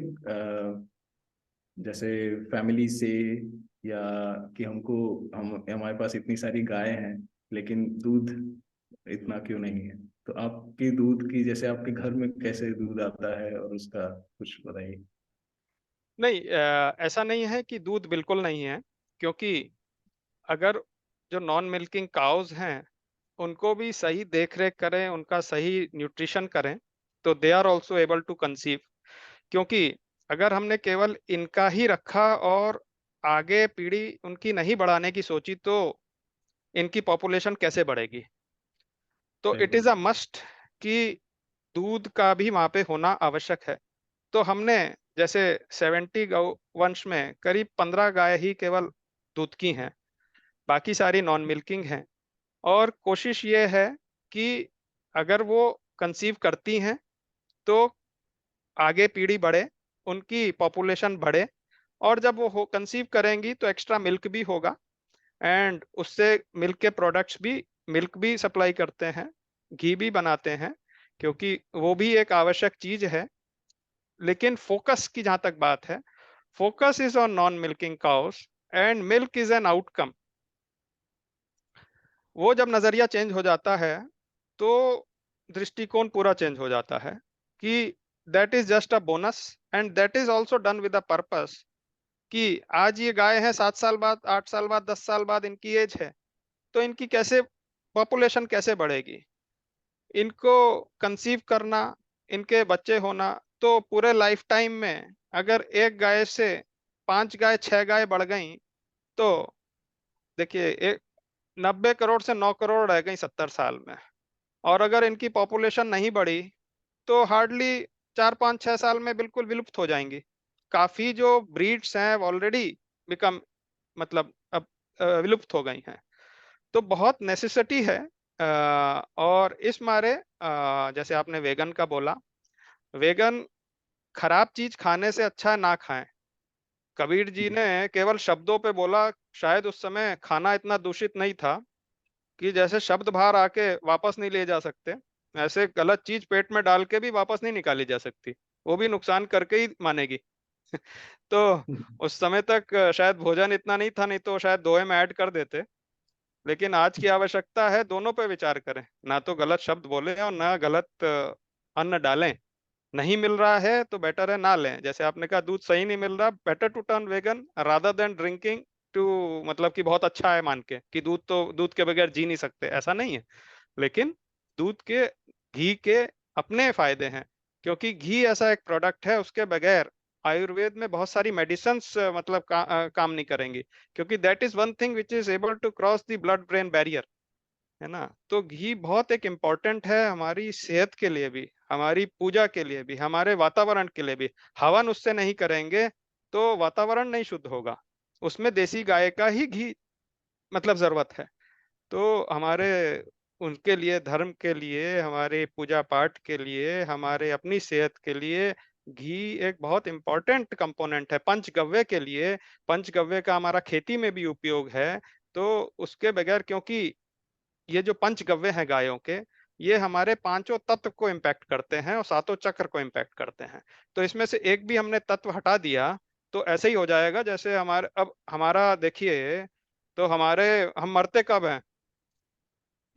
जैसे फैमिली से, या कि हम हमारे पास इतनी सारी गाय हैं लेकिन दूध इतना क्यों नहीं है। तो आपकी दूध की, जैसे आपके घर में कैसे दूध आता है और उसका कुछ बताइए। नहीं, ऐसा नहीं है कि दूध बिल्कुल नहीं है, क्योंकि अगर जो नॉन मिल्किंग काउज हैं, उनको भी सही देख-रेख करें, उनका सही न्यूट्रिशन करें, तो they are also able to conceive. क्योंकि अगर हमने केवल इनका ही रखा और आगे पीढ़ी उनकी नहीं बढ़ाने की सोची, तो इनकी पॉपुलेशन कैसे बढ़ेगी? तो इट इज़ बिल्कुल। अ मस्ट कि दूध का भी वहाँ पे होना आवश्यक है। तो हमने जैसे 70 गौ वंश में करीब 15 गाय ही केवल दूध की हैं, बाकी सारी नॉन मिल्किंग हैं। और कोशिश ये है कि अगर वो कंसीव करती हैं, तो आगे पीढ़ी बढ़े, उनकी पॉपुलेशन बढ़े, और जब वो हो कंसीव करेंगी तो एक्स्ट्रा मिल्क भी होगा, एंड उससे मिल्क के प्रोडक्ट्स भी, मिल्क भी सप्लाई करते हैं, घी भी बनाते हैं, क्योंकि वो भी एक आवश्यक चीज़ है। लेकिन फ़ोकस की जहाँ तक बात है, focus is on non milking cows and milk is an outcome. वो जब नज़रिया चेंज हो जाता है, तो दृष्टिकोण पूरा चेंज हो जाता है कि that is just a bonus and that is also done with a purpose, कि आज ये गाय है, 7 साल बाद, 8 साल बाद, 10 साल बाद इनकी एज है, तो इनकी कैसे पॉपुलेशन कैसे बढ़ेगी? इनको कंसीव करना, इनके बच्चे होना, तो पूरे लाइफ टाइम में अगर 1 गाय से 5 गाय, 6 गाय बढ़ गईं, तो देखिए 90 करोड़ से 9 करोड़ रह गई 70 साल में। और अगर इनकी पॉपुलेशन नहीं बढ़ी, तो हार्डली 4, 5, 6 साल में बिल्कुल विलुप्त हो जाएँगी। काफ़ी जो ब्रीड्स हैं ऑलरेडी बिकम, मतलब अब विलुप्त हो गई हैं। तो बहुत नेसेसिटी है, और इस मारे जैसे आपने वेगन का बोला, वेगन खराब चीज़ खाने से अच्छा है ना खाएँ। कबीर जी ने केवल शब्दों पे बोला, शायद उस समय खाना इतना दूषित नहीं था कि जैसे शब्द बाहर आके वापस नहीं ले जा सकते। ऐसे गलत चीज पेट में डाल के भी वापस नहीं निकाली जा सकती, वो भी नुकसान करके ही मानेगी। तो उस समय तक शायद भोजन इतना नहीं था, नहीं तो शायद दोहे में ऐड कर देते। लेकिन आज की आवश्यकता है दोनों पे विचार करें, ना तो गलत शब्द बोले और ना गलत अन्न डालें। नहीं मिल रहा है तो बेटर है ना लें। जैसे आपने कहा दूध सही नहीं मिल रहा, better to turn vegan rather than drinking too, मतलब कि बहुत अच्छा है मान के कि दूध के बगैर जी नहीं सकते, ऐसा नहीं है। लेकिन दूध के, घी के अपने फायदे हैं, क्योंकि घी ऐसा एक प्रोडक्ट है उसके बगैर आयुर्वेद में बहुत सारी मेडिसिन मतलब काम नहीं करेंगी, क्योंकि that is one thing which is able to cross the blood brain barrier, है ना। तो घी बहुत एक इम्पोर्टेंट है हमारी सेहत के लिए भी, हमारी पूजा के लिए भी, हमारे वातावरण के लिए भी। हवन उससे नहीं करेंगे तो वातावरण नहीं शुद्ध होगा। उसमें देसी गाय का ही घी मतलब जरूरत है। तो हमारे उनके लिए, धर्म के लिए, हमारे पूजा पाठ के लिए, हमारे अपनी सेहत के लिए घी एक बहुत इंपॉर्टेंट कंपोनेंट है। पंचगव्य के लिए, पंचगव्य का हमारा खेती में भी उपयोग है। तो उसके बगैर, क्योंकि ये जो पंचगव्य हैं गायों के, ये हमारे पांचों तत्व को इम्पैक्ट करते हैं और सातों चक्र को इम्पैक्ट करते हैं। तो इसमें से एक भी हमने तत्व हटा दिया तो ऐसे ही हो जाएगा जैसे हमारे, अब हमारा देखिए, तो हमारे, हम मरते कब हैं?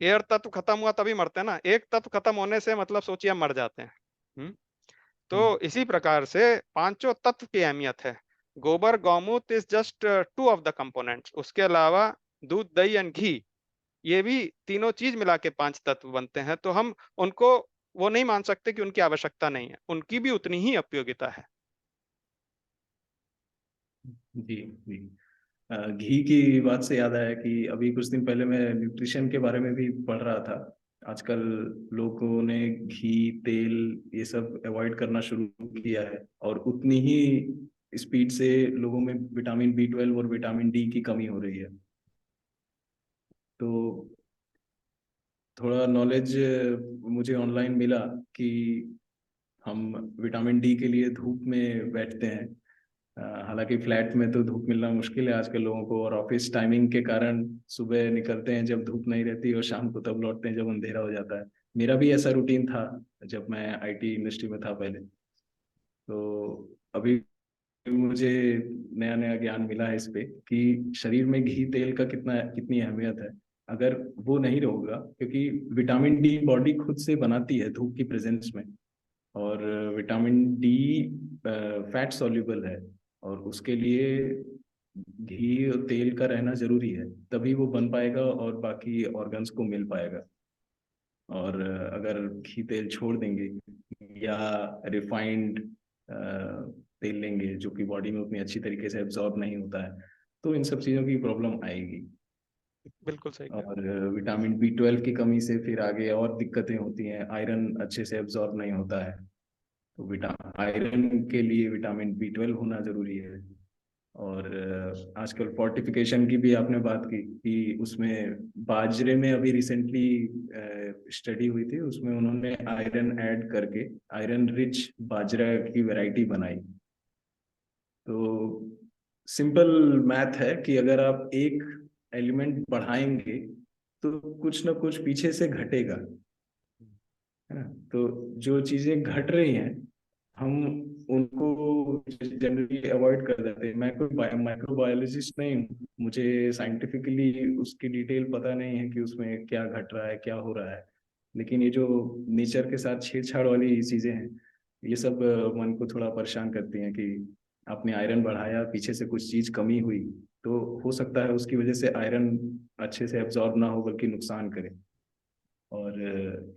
एयर तत्व खत्म हुआ तभी मरते हैं ना। एक तत्व खत्म होने से मतलब सोचिए हम मर जाते हैं। हम्म? तो इसी प्रकार से पांचों तत्व की अहमियत है। गोबर गौमूत्र is just two of the components. उसके अलावा दूध, दही एंड घी, ये भी तीनों चीज मिला के पांच तत्व बनते हैं। तो हम उनको वो नहीं मान सकते कि उनकी आवश्यकता नहीं है, उनकी भी उतनी ही उपयोगिता है। जी जी। घी की बात से याद आया कि अभी कुछ दिन पहले मैं न्यूट्रिशन के बारे में भी पढ़ रहा था। आजकल लोगों ने घी, तेल, ये सब अवॉइड करना शुरू किया है, और उतनी ही स्पीड से लोगों में विटामिन B12 और विटामिन डी की कमी हो रही है। तो थोड़ा नॉलेज मुझे ऑनलाइन मिला कि हम विटामिन डी के लिए धूप में बैठते हैं। हालांकि फ्लैट में तो धूप मिलना मुश्किल है आजकल लोगों को, और ऑफिस टाइमिंग के कारण सुबह निकलते हैं जब धूप नहीं रहती, और शाम को तब लौटते हैं जब अंधेरा हो जाता है। मेरा भी ऐसा रूटीन था जब मैं IT इंडस्ट्री में था पहले। तो अभी मुझे नया नया ज्ञान मिला है इस पे कि शरीर में घी तेल का कितनी अहमियत है। अगर वो नहीं रहेगा, क्योंकि विटामिन डी बॉडी खुद से बनाती है धूप की प्रेजेंस में, और विटामिन डी फैट सॉल्युबल है, और उसके लिए घी और तेल का रहना जरूरी है, तभी वो बन पाएगा और बाकी ऑर्गन्स को मिल पाएगा। और अगर घी तेल छोड़ देंगे या रिफाइंड तेल लेंगे जो कि बॉडी में उतनी अच्छी तरीके से एब्जॉर्ब नहीं होता है, तो इन सब चीज़ों की प्रॉब्लम आएगी। बिल्कुल सही कहा। और विटामिन B12 की कमी से फिर आगे और दिक्कतें होती हैं। आयरन अच्छे से एब्जॉर्ब नहीं होता है, तो आयरन के लिए विटामिन B12 होना जरूरी है। और आजकल फोर्टिफिकेशन की भी आपने बात की कि उसमें बाजरे में अभी रिसेंटली स्टडी हुई थी, उसमें उन्होंने आयरन ऐड करके आयरन रिच बाजरा की वैरायटी बनाई। तो सिंपल मैथ है कि अगर आप एक एलिमेंट बढ़ाएंगे तो कुछ ना कुछ पीछे से घटेगा, है ना। तो जो चीजें घट रही हैं हम उनको जनरली अवॉइड कर देते हैं। मैं कोई माइक्रोबायोलॉजिस्ट नहीं हूँ, मुझे साइंटिफिकली उसकी डिटेल पता नहीं है कि उसमें क्या घट रहा है, क्या हो रहा है। लेकिन ये जो नेचर के साथ छेड़छाड़ वाली चीजें हैं, ये सब मन को थोड़ा परेशान करती हैं कि आपने आयरन बढ़ाया, पीछे से कुछ चीज कमी हुई, तो हो सकता है उसकी वजह से आयरन अच्छे से एब्जॉर्ब ना हो बल्कि नुकसान करे। और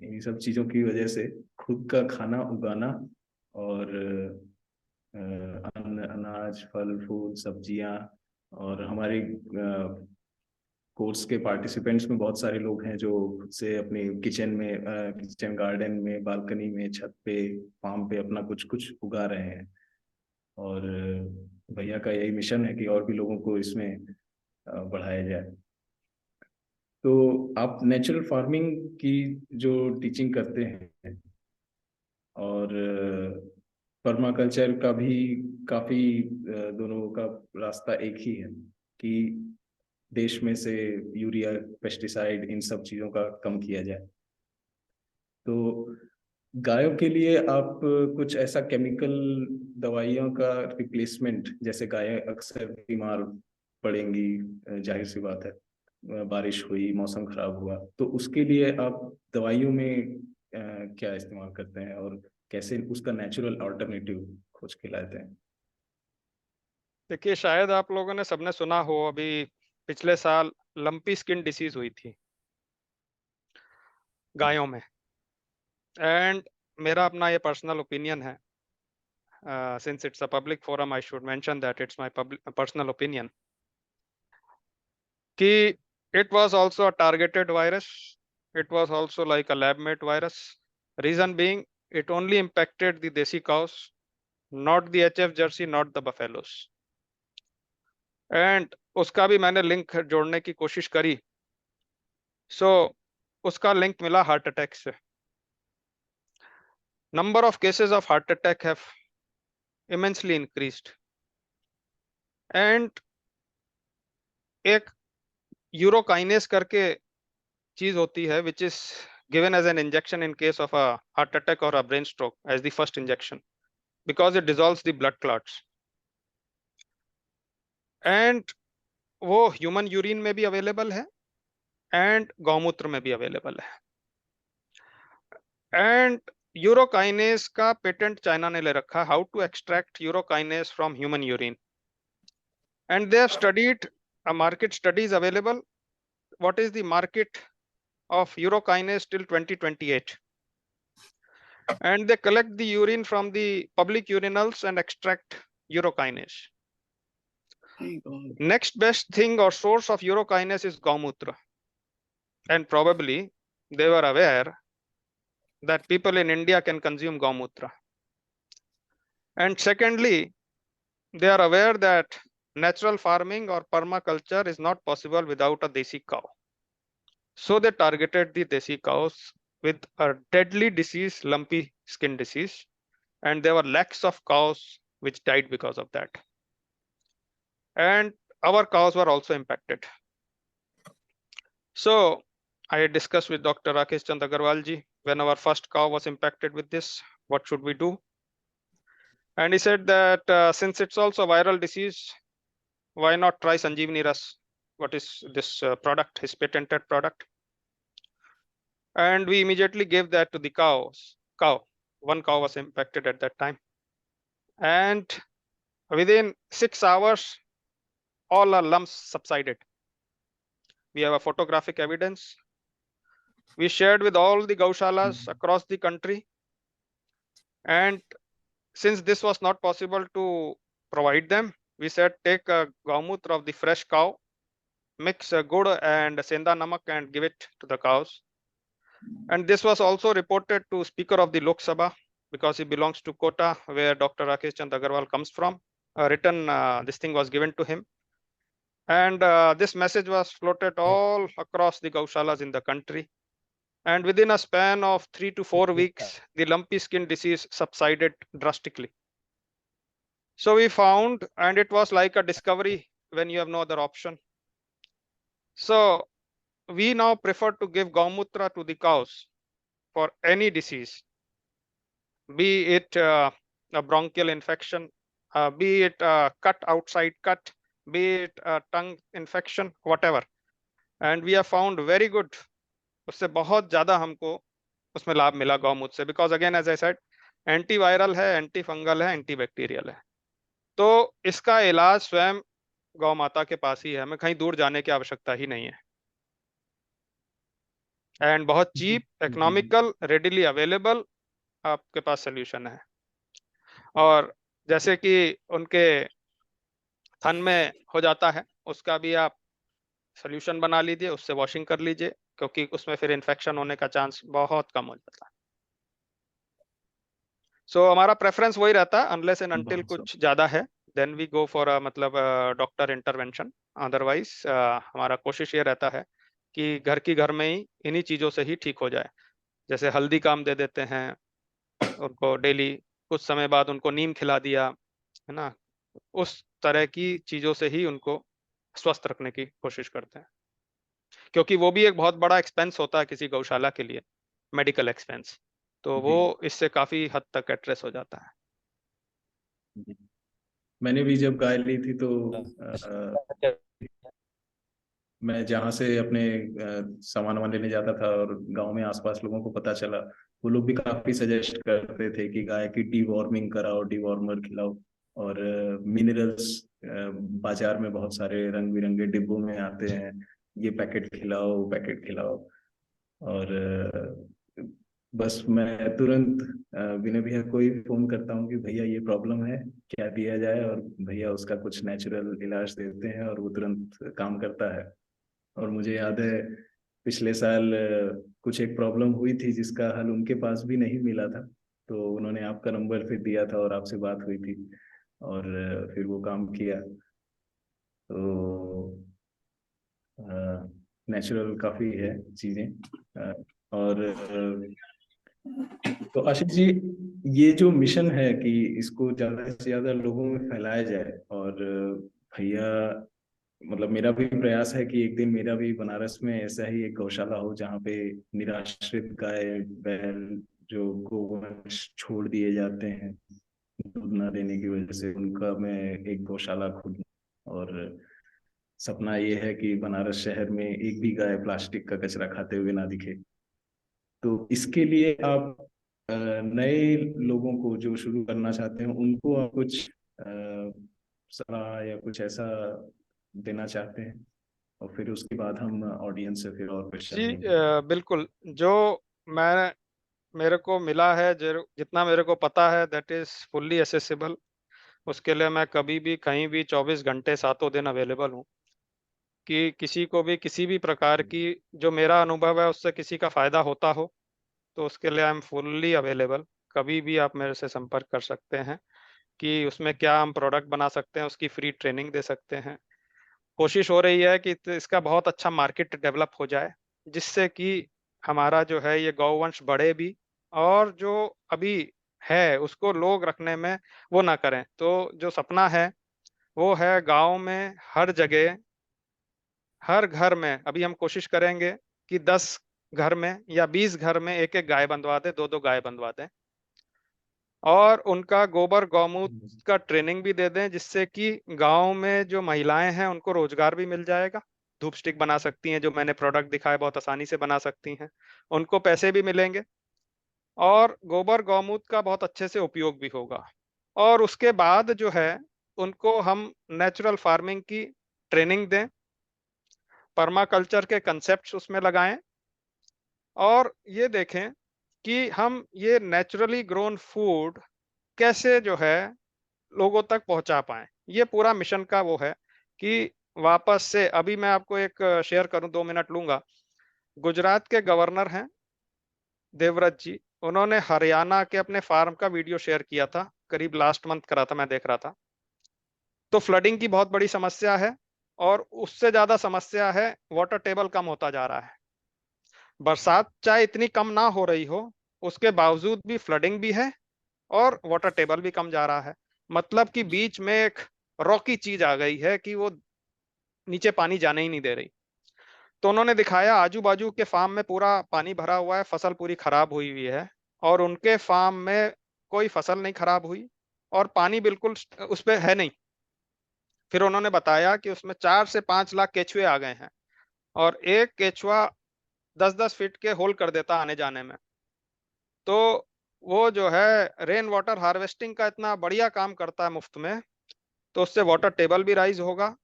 इन सब चीज़ों की वजह से खुद का खाना उगाना, और अन्न, अनाज, फल फूल, सब्जियां, और हमारे कोर्स के पार्टिसिपेंट्स में बहुत सारे लोग हैं जो खुद से अपने किचन में, किचन गार्डन में, बालकनी में, छत पे, फार्म पे अपना कुछ कुछ उगा रहे हैं। और भैया का यही मिशन है कि और भी लोगों को इसमें बढ़ाया जाए। तो आप नेचुरल फार्मिंग की जो टीचिंग करते हैं, और पर्माकल्चर का भी काफी, दोनों का रास्ता एक ही है कि देश में से यूरिया, पेस्टिसाइड, इन सब चीजों का कम किया जाए। तो गायों के लिए आप कुछ ऐसा केमिकल दवाइयों का रिप्लेसमेंट, जैसे गायें अक्सर बीमार पड़ेंगी, जाहिर सी बात है, बारिश हुई, मौसम खराब हुआ, तो उसके लिए आप दवाइयों में क्या इस्तेमाल करते हैं और कैसे उसका नेचुरल अल्टरनेटिव खोज के लाते हैं? देखिए, शायद आप लोगों ने सबने सुना हो, अभी पिछले साल लंपी स्किन डिसीज हुई थी गायों में। एंड मेरा अपना ये पर्सनल ओपिनियन है, since it's a public forum I should mention that it's my personal opinion, कि it was also a targeted virus, it was also like a lab made virus. Reason being, it only impacted the desi cows, not the HF jersey, not the buffaloes. And उसका भी मैंने link जोड़ने की कोशिश करी, सो उसका link मिला heart attack से। Number of cases of heart attack have immensely increased. And एक यूरोकाइनेस करके चीज होती है, which is given as an injection in case of a heart attack or a brain stroke as the first injection, because it dissolves the blood clots. And वो human urine में भी available है and गौमूत्र में भी available है। And urokinase का patent China ने ले रखा, how to extract urokinase from human urine. And they have studied, a market study is available, what is the market of urokinase till 2028, and they collect the urine from the public urinals and extract urokinase. Next best thing or source of urokinase is gaumutra, and probably they were aware that people in India can consume gaumutra. And secondly, they are aware that natural farming or permaculture is not possible without a desi cow. So they targeted the desi cows with a deadly disease, lumpy skin disease, and there were lakhs of cows which died because of that. And our cows were also impacted. So I discussed with Dr. Rakesh Chand Agarwal ji, when our first cow was impacted with this, what should we do? And he said that since it's also a viral disease, why not try Sanjeevani Ras? What is this product, his patented product? And we immediately gave that to the cow. One cow was impacted at that time. And within 6 hours, all our lumps subsided. We have a photographic evidence. We shared with all the gaushalas across the country. And since this was not possible to provide them, we said take a gaumutra of the fresh cow, mix gur and senda namak and give it to the cows. And this was also reported to Speaker of the Lok Sabha, because he belongs to Kota, where Dr. Rakesh Chand Agarwal comes from. This thing was given to him. And this message was floated all across the gaushalas in the country. And within a span of 3 to 4 weeks, the lumpy skin disease subsided drastically. So we found, and it was like a discovery when you have no other option. So we now prefer to give Gaumutra to the cows for any disease, be it a bronchial infection, be it a cut, outside cut, be it a tongue infection, whatever. And we have found very good, उससे बहुत ज्यादा हमको उसमें लाभ मिला गौमूत्र से, because again as I said, antiviral है, एंटी फंगल है, एंटी बैक्टीरियल है। तो इसका इलाज स्वयं गौ माता के पास ही है, हमें कहीं दूर जाने की आवश्यकता ही नहीं है। एंड बहुत चीप, इकोनॉमिकल, रेडिली अवेलेबल आपके पास सोल्यूशन है। और जैसे कि उनके थन में हो जाता है, उसका भी आप सोल्यूशन बना लीजिए, उससे वॉशिंग कर लीजिए, क्योंकि उसमें फिर इन्फेक्शन होने का चांस बहुत कम हो जाता है। सो हमारा प्रेफरेंस वही रहता है, अनलेस एंड अनटिल कुछ ज्यादा है, देन वी गो फॉर मतलब डॉक्टर इंटरवेंशन। अदरवाइज हमारा कोशिश ये रहता है कि घर की घर में ही इन्हीं चीजों से ही ठीक हो जाए। जैसे हल्दी काम दे देते हैं उनको डेली, कुछ समय बाद उनको नीम खिला दिया, है ना, उस तरह की चीजों से ही उनको स्वस्थ रखने की कोशिश करते हैं, क्योंकि वो भी एक बहुत बड़ा एक्सपेंस होता है किसी गौशाला के लिए। मेडिकल एक्सपेंस, तो जी। वो इससे काफी हद तक एड्रेस हो जाता है। जी। मैंने भी जब गाय ली थी तो मैं जहाँ से अपने सामान वामान लेने जाता था और गांव में आसपास लोगों को पता चला, वो लोग भी काफी सजेस्ट करते थे कि गाय की डीवॉर्मिंग कराओ, डीवॉर्मर खिलाओ। और मिनरल्स बाजार में बहुत सारे रंग बिरंगे डिब्बों में आते हैं, ये पैकेट खिलाओ, वो पैकेट खिलाओ। और बस मैं तुरंत विनय भैया को ही फोन करता हूँ कि भैया ये प्रॉब्लम है, क्या दिया जाए, और भैया उसका कुछ नेचुरल इलाज देते हैं और वो तुरंत काम करता है। और मुझे याद है पिछले साल कुछ एक प्रॉब्लम हुई थी जिसका हल उनके पास भी नहीं मिला था, तो उन्होंने आपका नंबर फिर दिया था और आपसे बात हुई थी, और फिर वो काम किया। तो नेचुरल काफी है चीजें। और तो आशीष जी, ये जो मिशन है कि इसको ज्यादा से ज्यादा लोगों में फैलाया जाए, और भैया मतलब मेरा भी प्रयास है कि एक दिन मेरा भी बनारस में ऐसा ही एक गौशाला हो जहाँ पे निराश्रित गाय बैल जो गोवंश छोड़ दिए जाते हैं दूध ना देने की वजह से, उनका मैं एक गौशाला खोलूं। और सपना ये है कि बनारस शहर में एक भी गाय प्लास्टिक का कचरा खाते हुए ना दिखे। तो इसके लिए आप नए लोगों को जो शुरू करना चाहते हैं उनको आप कुछ सलाह या कुछ ऐसा देना चाहते हैं, और फिर उसके बाद हम ऑडियंस से फिर और क्वेश्चन जी लेंगे। बिल्कुल, जो मैं मेरे को मिला है, जितना मेरे को पता है, दैट इज फुल्ली एसेसिबल। उसके लिए मैं कभी भी कहीं भी 24 घंटे सातों दिन अवेलेबल हूँ, कि किसी को भी किसी भी प्रकार की जो मेरा अनुभव है उससे किसी का फायदा होता हो, तो उसके लिए आई एम फुल्ली अवेलेबल। कभी भी आप मेरे से संपर्क कर सकते हैं कि उसमें क्या हम प्रोडक्ट बना सकते हैं, उसकी फ्री ट्रेनिंग दे सकते हैं। कोशिश हो रही है कि इसका बहुत अच्छा मार्केट डेवलप हो जाए, जिससे कि हमारा जो है ये गौवंश बढ़े भी, और जो अभी है उसको लोग रखने में वो ना करें। तो जो सपना है वो है गाँव में हर जगह, हर घर में अभी हम कोशिश करेंगे कि 10 घर में या 20 घर में 1-1 गाय बँधवा दें, 2-2 गाय बँधवा दें, और उनका गोबर गौमूत्र का ट्रेनिंग भी दे दें, जिससे कि गाँव में जो महिलाएँ हैं उनको रोज़गार भी मिल जाएगा। धूप स्टिक बना सकती हैं, जो मैंने प्रोडक्ट दिखाए बहुत आसानी से बना सकती हैं। उनको पैसे भी मिलेंगे, और गोबर गौमूत्र का बहुत अच्छे से उपयोग भी होगा। और उसके बाद जो है उनको हम नेचुरल फार्मिंग की ट्रेनिंग दें, पर्माकल्चर के कांसेप्ट्स उसमें लगाएँ, और ये देखें कि हम ये नेचुरली ग्रोन फूड कैसे जो है लोगों तक पहुंचा पाएँ। ये पूरा मिशन का वो है कि वापस से अभी मैं आपको एक शेयर करूँ, 2 मिनट लूँगा। गुजरात के गवर्नर हैं देवव्रत जी, उन्होंने हरियाणा के अपने फार्म का वीडियो शेयर किया था, करीब लास्ट मंथ करा था, मैं देख रहा था। तो फ्लडिंग की बहुत बड़ी समस्या है, और उससे ज़्यादा समस्या है वाटर टेबल कम होता जा रहा है। बरसात चाहे इतनी कम ना हो रही हो, उसके बावजूद भी फ्लडिंग भी है और वाटर टेबल भी कम जा रहा है। मतलब कि बीच में एक रॉकी चीज़ आ गई है कि वो नीचे पानी जाने ही नहीं दे रही। तो उन्होंने दिखाया आजू-बाजू के फार्म में पूरा पानी भरा हुआ है, फसल पूरी खराब हुई हुई है, और उनके फार्म में कोई फसल नहीं खराब हुई, और पानी बिल्कुल उसपे है नहीं। फिर उन्होंने बताया कि उसमें 4 से 5 लाख केंचुए आ गए हैं, और एक केंचुआ 10-10 फीट के होल कर देता आने-जाने में। तो वो जो है रेन वाटर हार्वेस्टिंग का इतना बढ़िया काम करता है मुफ्त में, तो उससे वाटर टेबल भी राइज़ होगा,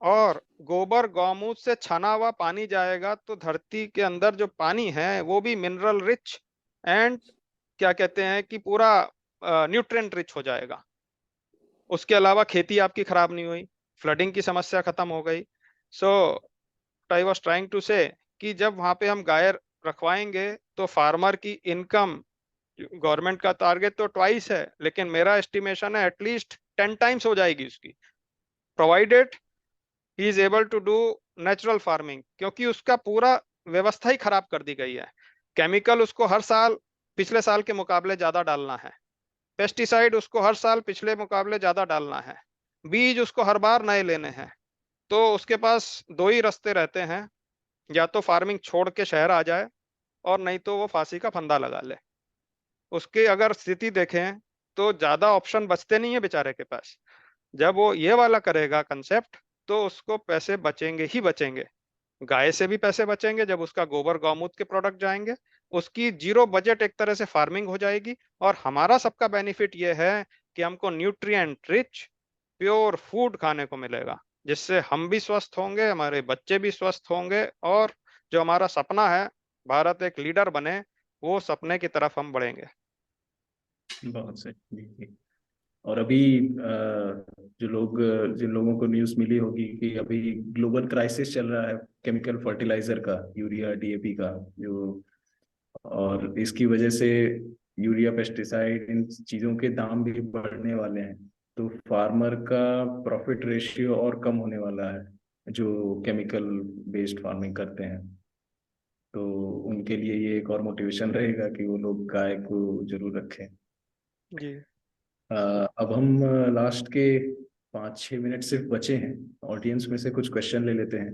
और गोबर गौमूत्र से छना हुआ पानी जाएगा, तो धरती के अंदर जो पानी है वो भी मिनरल रिच एंड क्या कहते हैं कि पूरा न्यूट्रिएंट रिच हो जाएगा। उसके अलावा खेती आपकी खराब नहीं हुई, फ्लडिंग की समस्या खत्म हो गई। सो आई वाज़ ट्राइंग टू से कि जब वहाँ पे हम गाय रखवाएँगे तो फार्मर की इनकम, गवर्नमेंट का टारगेट तो ट्वाइस है, लेकिन मेरा एस्टिमेशन है एटलीस्ट 10 टाइम्स हो जाएगी उसकी, provided he is able to do natural farming, क्योंकि उसका पूरा व्यवस्था ही खराब कर दी गई है। केमिकल उसको हर साल पिछले साल के मुकाबले ज्यादा डालना है, पेस्टिसाइड उसको हर साल पिछले मुकाबले ज्यादा डालना है, बीज उसको हर बार नए लेने हैं। तो उसके पास दो ही रास्ते रहते हैं, या तो फार्मिंग छोड़ के शहर आ जाए, और नहीं तो वो फांसी का फंदा लगा ले। उसकी अगर स्थिति देखें तो ज्यादा ऑप्शन बचते नहीं है बेचारे के पास। जब वो ये वाला करेगा कंसेप्ट तो उसको पैसे बचेंगे ही बचेंगे। गाय से भी पैसे बचेंगे जब उसका गोबर गौमूत्र के प्रोडक्ट जाएंगे, उसकी जीरो बजट एक तरह से फार्मिंग हो जाएगी, और हमारा सबका बेनिफिट ये है कि हमको न्यूट्रिएंट रिच प्योर फूड खाने को मिलेगा, जिससे हम भी स्वस्थ होंगे, हमारे बच्चे भी स्वस्थ होंगे, और जो हमारा सपना है भारत एक लीडर बने, वो सपने की तरफ हम बढ़ेंगे। बहुत सही जी, जी। और अभी जो लोग जिन लोगों को न्यूज़ मिली होगी कि अभी ग्लोबल क्राइसिस चल रहा है केमिकल फर्टिलाइजर का, यूरिया डीएपी का, जो और इसकी वजह से यूरिया पेस्टिसाइड इन चीज़ों के दाम भी बढ़ने वाले हैं, तो फार्मर का प्रॉफिट रेशियो और कम होने वाला है जो केमिकल बेस्ड फार्मिंग करते हैं। तो उनके लिए ये एक और मोटिवेशन रहेगा कि वो लोग गाय को जरूर रखें। जी अब हम लास्ट के 5-6 मिनट सिर्फ बचे हैं, ऑडियंस में से कुछ क्वेश्चन ले लेते हैं।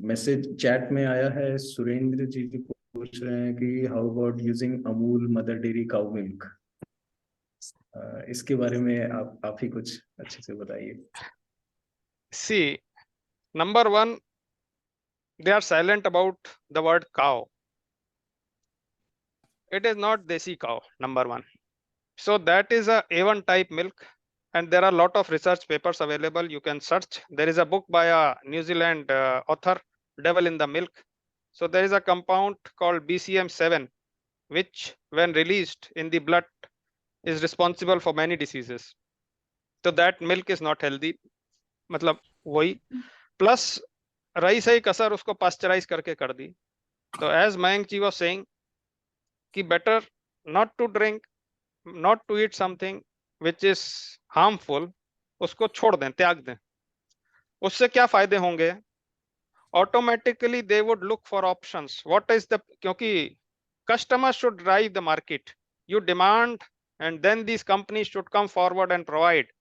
मैसेज चैट में आया है, सुरेंद्र जी पूछ रहे हैं कि how about using Amul Mother Dairy cow milk. इसके बारे में आप ही कुछ अच्छे से बताइए। See, number one, they are silent about the word cow. It is not desi cow, number one. So that is a A1 type milk, and there are a lot of research papers available. You can search. There is a book by a New Zealand author, Devil in the Milk. So there is a compound called BCM7, which when released in the blood is responsible for many diseases. So that milk is not healthy. मतलब वही plus रही सही कसर उसको pasteurise करके कर दी। तो as Mayank ji was saying कि better not to drink, not to eat something which is harmful, उसको छोड़ दें, त्याग दें। उससे क्या फायदे होंगे? Automatically they would look for options, what is the, क्योंकि customer should drive the market, you demand and then these companies should come forward and provide.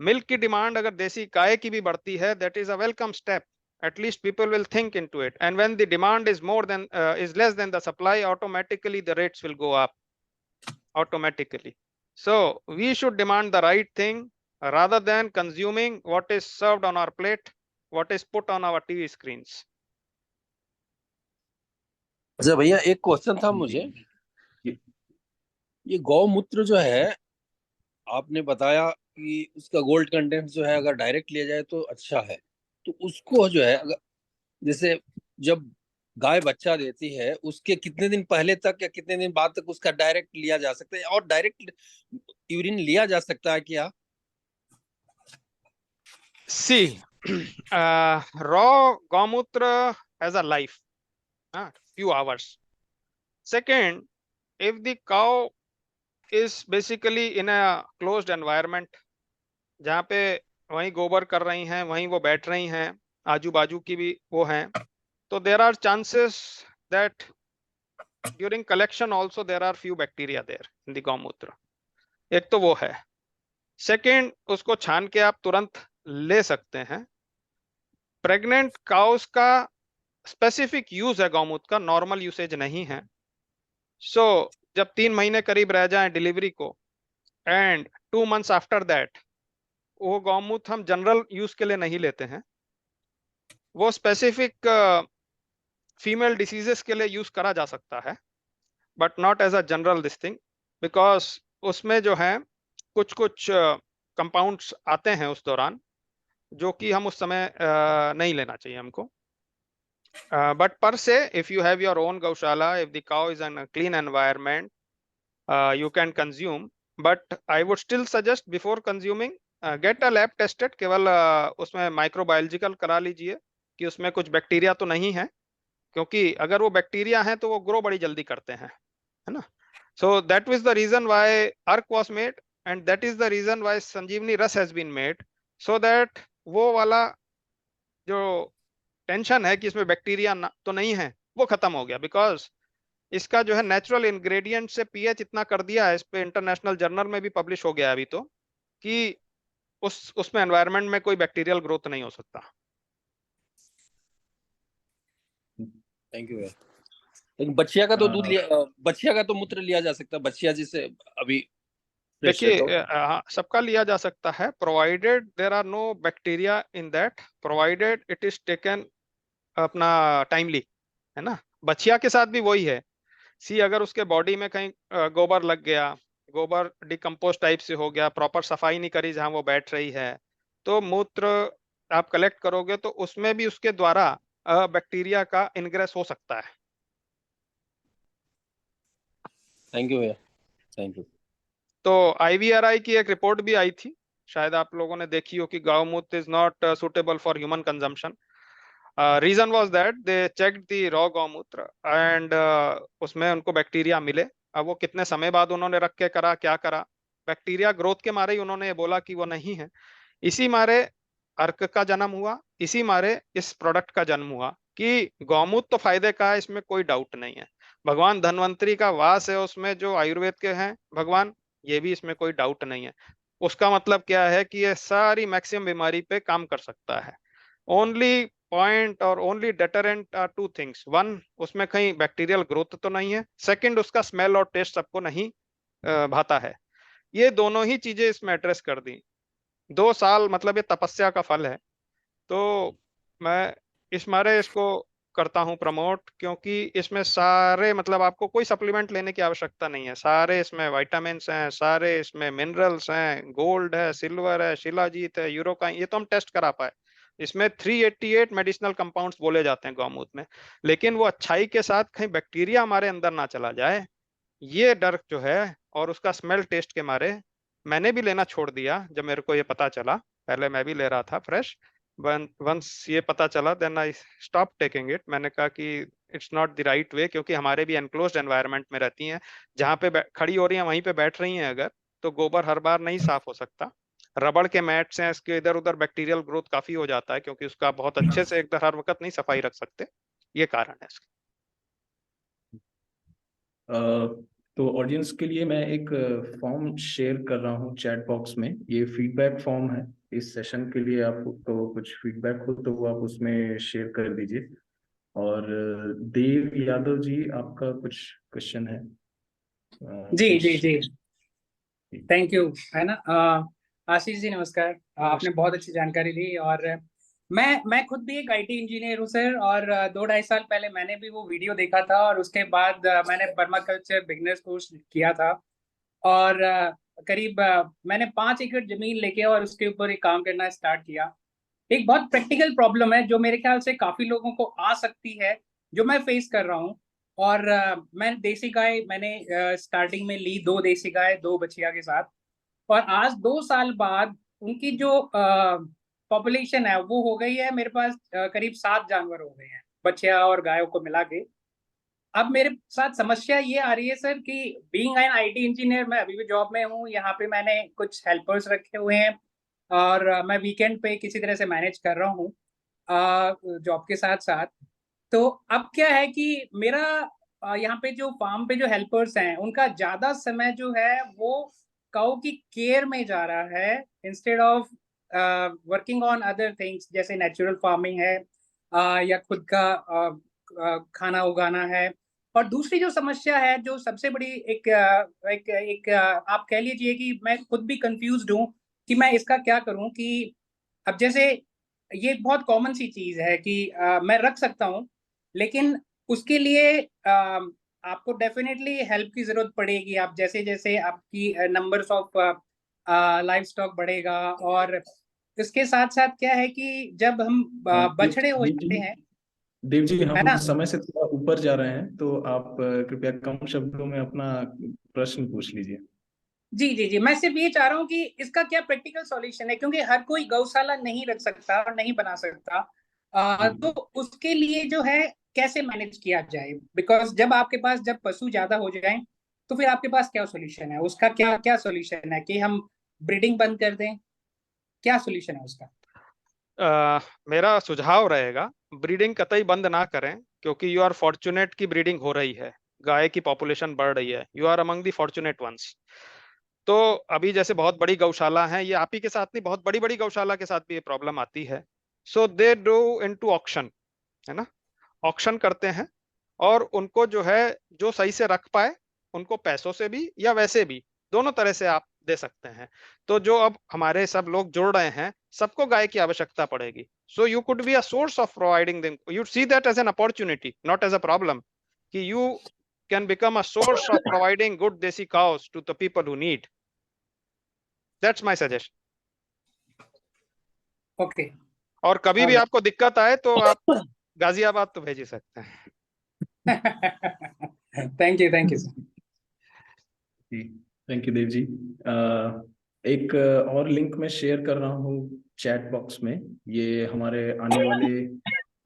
Milk की डिमांड अगर देसी गाय की भी बढ़ती है, that is a welcome step, at least people will think into it, and when the demand is more than is less than the supply, automatically the rates will go up automatically. So we should demand the right thing rather than consuming what is served on our plate, what is put on our TV screens. अच्छा भैया, एक question था मुझे। ये गौमूत्र जो है, आपने बताया कि उसका गोल्ड कंटेंट जो है अगर डायरेक्ट लिया जाए तो अच्छा है, तो उसको जो है अगर जैसे जब गाय बच्चा देती है उसके कितने दिन पहले तक या कितने दिन बाद तक उसका डायरेक्ट लिया जा सकता है, और डायरेक्ट यूरिन लिया जा सकता है क्या? See, raw gaumutra has a life, few hours. Second, if the cow is basically in a closed environment, जहाँ पे वहीं गोबर कर रही हैं, वहीं वो बैठ रही हैं, आजू बाजू की भी वो हैं, तो there are chances that during collection also there are few bacteria there in the गौमूत्र। एक तो वो है। सेकेंड, उसको छान के आप तुरंत ले सकते हैं। प्रेग्नेंट काउस का स्पेसिफिक यूज है गौमूत्र का, नॉर्मल यूसेज नहीं है। सो जब 3 महीने करीब रह जाएं डिलीवरी को, एंड 2 months आफ्टर दैट, वो गौमूत्र हम जनरल यूज के लिए नहीं लेते हैं, वो स्पेसिफिक फीमेल डिसीजेस के लिए यूज करा जा सकता है, but not as a general this thing, because उसमें जो है कुछ कुछ कंपाउंड्स आते हैं उस दौरान, जो कि हम उस समय नहीं लेना चाहिए हमको। But per se, if you have your own gaushala, if the cow is in a clean environment, you can consume. But I would still suggest before consuming, get a lab tested। केवल उसमें microbiological करा लीजिए कि उसमें कुछ bacteria तो नहीं है, क्योंकि अगर वो बैक्टीरिया हैं तो वो ग्रो बड़ी जल्दी करते हैं, है ना। So that was the reason why ARC was made, and that is the reason why Sanjeevani Rus has been made, so that वो वाला जो टेंशन है कि इसमें बैक्टीरिया तो नहीं है, वो खत्म हो गया। बिकॉज इसका जो है नेचुरल इंग्रेडिएंट से पीएच इतना कर दिया है, इस पे इंटरनेशनल जर्नल में भी पब्लिश हो गया अभी तो, कि उसमें एनवायरनमेंट में कोई बैक्टीरियल ग्रोथ नहीं हो सकता। Thank you. लेकिन बछिया का तो दूध हाँ। लिया, बछिया का तो मूत्र लिया जा सकता है, बछिया जिसे अभी फ्रेश देखिए रहता हो। हाँ, सबका लिया जा सकता है, provided there are no bacteria in that, provided it is taken अपना टाइमली, है ना। बछिया के साथ भी वही है। सी अगर उसके बॉडी में कहीं गोबर लग गया, गोबर डिकम्पोज टाइप से हो गया, प्रॉपर सफाई नहीं करी जहां वो बैठ रही है, तो मूत्र आप कलेक्ट करोगे तो उसमें भी उसके द्वारा बैक्टीरिया का इनग्रेस हो सकता है। थैंक यू भैया, थैंक यू। तो IVRI की एक रिपोर्ट भी आई थी, शायद आप लोगों ने देखी हो, कि gaumutra is not suitable for human consumption. Reason was that they checked the raw gaumutra and उसमें उनको बैक्टीरिया मिले। अब वो कितने समय बाद उन्होंने रख के करा, क्या करा, बैक्टीरिया ग्रोथ के मारे ही उन्होंने ये बोला कि वो नहीं है। इसी मारे अर्क का जन्म हुआ, इसी मारे इस प्रोडक्ट का जन्म हुआ कि गौमूत्र तो फायदे का है, इसमें कोई डाउट नहीं है। भगवान धन्वंतरी का वास है उसमें, जो आयुर्वेद के हैं भगवान, ये भी इसमें कोई डाउट नहीं है। उसका मतलब क्या है कि ये सारी मैक्सिमम बीमारी पे काम कर सकता है। ओनली पॉइंट और only deterrent are two things, one, उसमें कहीं बैक्टीरियल ग्रोथ तो नहीं है, सेकंड उसका स्मेल और टेस्ट सबको नहीं भाता है। ये दोनों ही चीजें इसमें एड्रेस कर दी। 2 साल मतलब ये तपस्या का फल है। तो मैं इस मारे इसको करता हूँ प्रमोट, क्योंकि इसमें सारे मतलब आपको कोई सप्लीमेंट लेने की आवश्यकता नहीं है, सारे इसमें विटामिन्स हैं, सारे इसमें मिनरल्स हैं, गोल्ड है, सिल्वर है, शिलाजीत है, यूरोकाइन, ये तो हम टेस्ट करा पाए। इसमें 388 मेडिसिनल कंपाउंड्स बोले जाते हैं गौमूत्र में, लेकिन वो अच्छाई के साथ कहीं बैक्टीरिया हमारे अंदर ना चला जाए, ये डर जो है, और उसका स्मेल टेस्ट के मारे मैंने भी लेना छोड़ दिया। जब मेरे को ये पता चला, पहले मैं भी ले रहा था फ्रेश, वंस ये पता चला then I stop taking it. मैंने कहा कि it's not the right way, क्योंकि हमारे भी एनक्लोज्ड एनवायरनमेंट में रहती हैं, जहाँ पे खड़ी हो रही हैं वहीं पे बैठ रही हैं अगर, तो गोबर हर बार नहीं साफ हो सकता। रबड़ के मैट्स हैं, इसके इधर उधर बैक्टीरियल ग्रोथ काफी हो जाता है, क्योंकि उसका बहुत अच्छे से एक हर वक्त नहीं सफाई रख सकते, ये कारण है इसका। तो ऑडियंस के लिए मैं एक फॉर्म शेयर कर रहा हूँ चैट बॉक्स में, ये फीडबैक फॉर्म है इस सेशन के लिए। आपको तो कुछ फीडबैक हो तो वो आप उसमें शेयर कर दीजिए। और देव यादव जी, आपका कुछ क्वेश्चन है? जी जी जी, थैंक यू, है ना। आशीष जी नमस्कार, आपने बहुत अच्छी जानकारी दी। और मैं खुद भी एक आईटी इंजीनियर हूँ सर, और 2-2.5 साल पहले मैंने भी वो वीडियो देखा था, और उसके बाद मैंने पर्माकल्चर बिगनर्स कोर्स किया था। और करीब मैंने 5 एकड़ जमीन लेके और उसके ऊपर एक काम करना स्टार्ट किया। एक बहुत प्रैक्टिकल प्रॉब्लम है जो मेरे ख्याल से काफी लोगों को आ सकती है, जो मैं फेस कर रहा हूँ। और मैं देसी गाय मैंने स्टार्टिंग में ली, 2 देसी गाय 2 बछिया के साथ। और आज 2 साल बाद उनकी जो पॉपुलेशन है वो हो गई है मेरे पास करीब 7 जानवर हो गए हैं, बछिया और गायों को मिला के। अब मेरे साथ समस्या ये आ रही है सर कि बीइंग एन आईटी इंजीनियर, मैं अभी भी जॉब में हूँ, यहाँ पे मैंने कुछ हेल्पर्स रखे हुए हैं, और मैं वीकेंड पे किसी तरह से मैनेज कर रहा हूँ जॉब के साथ साथ। तो अब क्या है कि मेरा यहाँ पे जो फार्म पे जो हेल्पर्स हैं उनका ज्यादा समय जो है वो काऊ की केयर में जा रहा है, instead of working on other things, जैसे नेचुरल फार्मिंग है या खुद का खाना उगाना है। और दूसरी जो समस्या है, जो सबसे बड़ी एक आप कह लीजिए कि मैं खुद भी कंफ्यूज्ड हूँ कि मैं इसका क्या करूँ। कि अब जैसे ये बहुत कॉमन सी चीज है कि मैं रख सकता हूँ, लेकिन उसके लिए आपको डेफिनेटली हेल्प की जरूरत पड़ेगी। आप जैसे जैसे आपकी नंबर्स ऑफ लाइफ स्टॉक बढ़ेगा, और इसके साथ साथ क्या है कि जब हम बछड़े हो जाते हैं, देव जी, है हम ना। समय से थोड़ा ऊपर जा रहे हैं, तो आप कृपया कम शब्दों में अपना प्रश्न पूछ लीजिए। जी जी जी, मैं सिर्फ ये चाह रहा हूँ कि इसका क्या प्रैक्टिकल सॉल्यूशन है, क्योंकि हर कोई गौशाला नहीं रख सकता और नहीं बना सकता। तो उसके लिए जो है कैसे मैनेज किया जाए, बिकॉज जब आपके पास जब पशु ज्यादा हो जाए तो फिर आपके पास क्या सॉल्यूशन है, उसका क्या क्या सॉल्यूशन है? कि हम ब्रीडिंग बंद कर दें? क्या सॉल्यूशन है उसका? मेरा सुझाव रहेगा, ब्रीडिंग कतई बंद ना करें, क्योंकि यू आर फॉर्चुनेट की ब्रीडिंग हो रही है, गाय की पॉपुलेशन बढ़ रही है, you are among the fortunate ones. तो अभी जैसे बहुत बड़ी गौशाला है, ये आप ही के साथ नहीं, बहुत बड़ी बड़ी गौशाला के साथ भी ये प्रॉब्लम आती है। सो दे डू इनटू ऑक्शन, है ना, ऑक्शन करते हैं, और उनको जो है जो सही से रख पाए, उनको पैसों से भी या वैसे भी दोनों तरह से आप दे सकते हैं। तो जो अब हमारे सब लोग जुड़ रहे हैं, सबको गाय की आवश्यकता पड़ेगी। So you could be a source of providing them, you see that as an opportunity, not as a problem, कि you can become a source of providing good desi cows to the people who need. That's my suggestion. Okay. और कभी भी आपको दिक्कत आए तो आप गाजियाबाद तो भेज ही सकते हैं। Thank you sir. जी, थैंक यू देव जी। एक और लिंक मैं शेयर कर रहा हूँ चैट बॉक्स में। ये हमारे आने वाले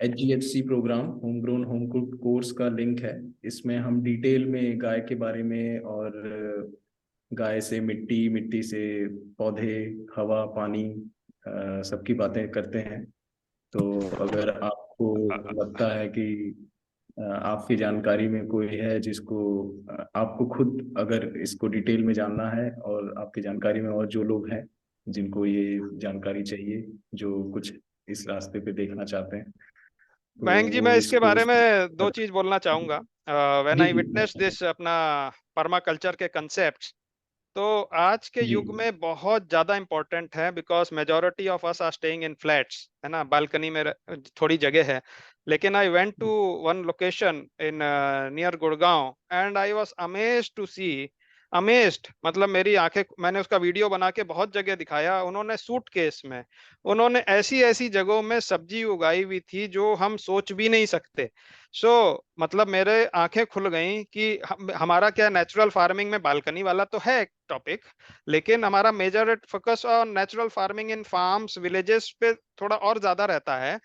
HGHC programme home grown home cooked course का लिंक है। इसमें हम डिटेल में गाय के बारे में और गाय से मिट्टी, मिट्टी से पौधे, हवा, पानी, सबकी बातें करते हैं। तो अगर आपको लगता है कि आपकी जानकारी में कोई है जिसको आपको खुद अगर इसको डिटेल में जानना है, और आपकी जानकारी में और जो लोग हैं जिनको ये जानकारी चाहिए, जो कुछ इस रास्ते पे देखना चाहते हैं, तो मयंक जी, वो मैं इस इसके बारे कोर्स में दो चीज बोलना चाहूंगा। When G I G witness this अपना पर्माकल्चर के कंसेप्ट्स, तो आज के जी युग में बहुत ज्यादा इंपॉर्टेंट है, because majority of us are staying in flats, है ना, बालकनी में थोड़ी जगह है। लेकिन I went to one location in near Gurgaon and I was amazed to see, amazed मतलब मेरी आंखें, मैंने उसका वीडियो बना के बहुत जगह दिखाया। उन्होंने सूटकेस में, उन्होंने ऐसी ऐसी जगहों में सब्जी उगाई हुई थी जो हम सोच भी नहीं सकते। सो मतलब मेरे आंखें खुल गई कि हमारा क्या, नेचुरल फार्मिंग में बालकनी वाला तो है एक टॉपिक, लेकिन हमारा major focus on natural farming in farms villages पे थोड़ा और ज्यादा रहता है।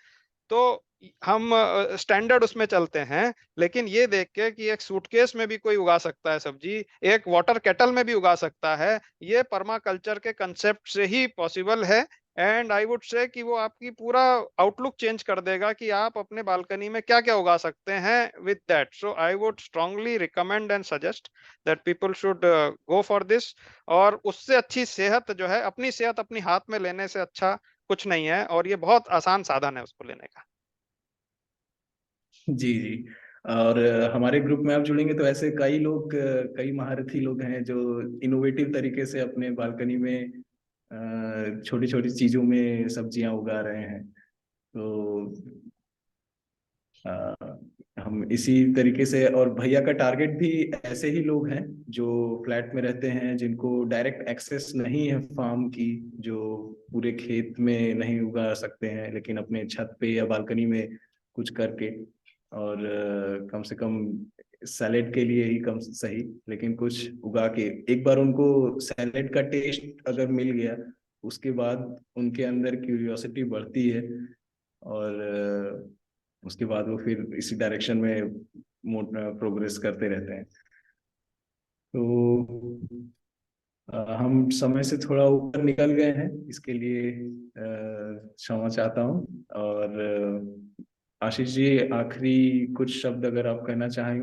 तो हम स्टैंडर्ड उसमें चलते हैं, लेकिन ये देख के कि एक सूटकेस में भी कोई उगा सकता है सब्जी, एक वाटर केटल में भी उगा सकता है, ये पर्माकल्चर के कंसेप्ट से ही पॉसिबल है। एंड आई वुड से कि वो आपकी पूरा आउटलुक चेंज कर देगा कि आप अपने बालकनी में क्या क्या उगा सकते हैं with that. So I would strongly recommend and suggest that people should go for this. और उससे अच्छी सेहत जो है, अपनी सेहत अपनी हाथ में लेने से अच्छा कुछ नहीं है, और ये बहुत आसान साधन है उसको लेने का। जी जी। और हमारे ग्रुप में आप जुड़ेंगे तो ऐसे कई लोग, कई महारथी लोग हैं जो इनोवेटिव तरीके से अपने बालकनी में छोटी छोटी चीजों में सब्जियां उगा रहे हैं। तो अ, हम इसी तरीके से, और भैया का टारगेट भी ऐसे ही लोग हैं जो फ्लैट में रहते हैं, जिनको डायरेक्ट एक्सेस नहीं है फार्म की, जो पूरे खेत में नहीं उगा सकते हैं, लेकिन अपने छत पे या बालकनी में कुछ करके, और कम से कम सैलेड के लिए ही कम सही, लेकिन कुछ उगा के, एक बार उनको सैलेड का टेस्ट अगर मिल गया, उसके बाद उनके अंदर क्यूरियोसिटी बढ़ती है, और उसके बाद वो फिर इसी डायरेक्शन में प्रोग्रेस करते रहते हैं। तो हम समय से थोड़ा ऊपर निकल गए हैं, इसके लिए क्षमा चाहता हूँ। और आशीष जी, आखिरी कुछ शब्द अगर आप कहना चाहें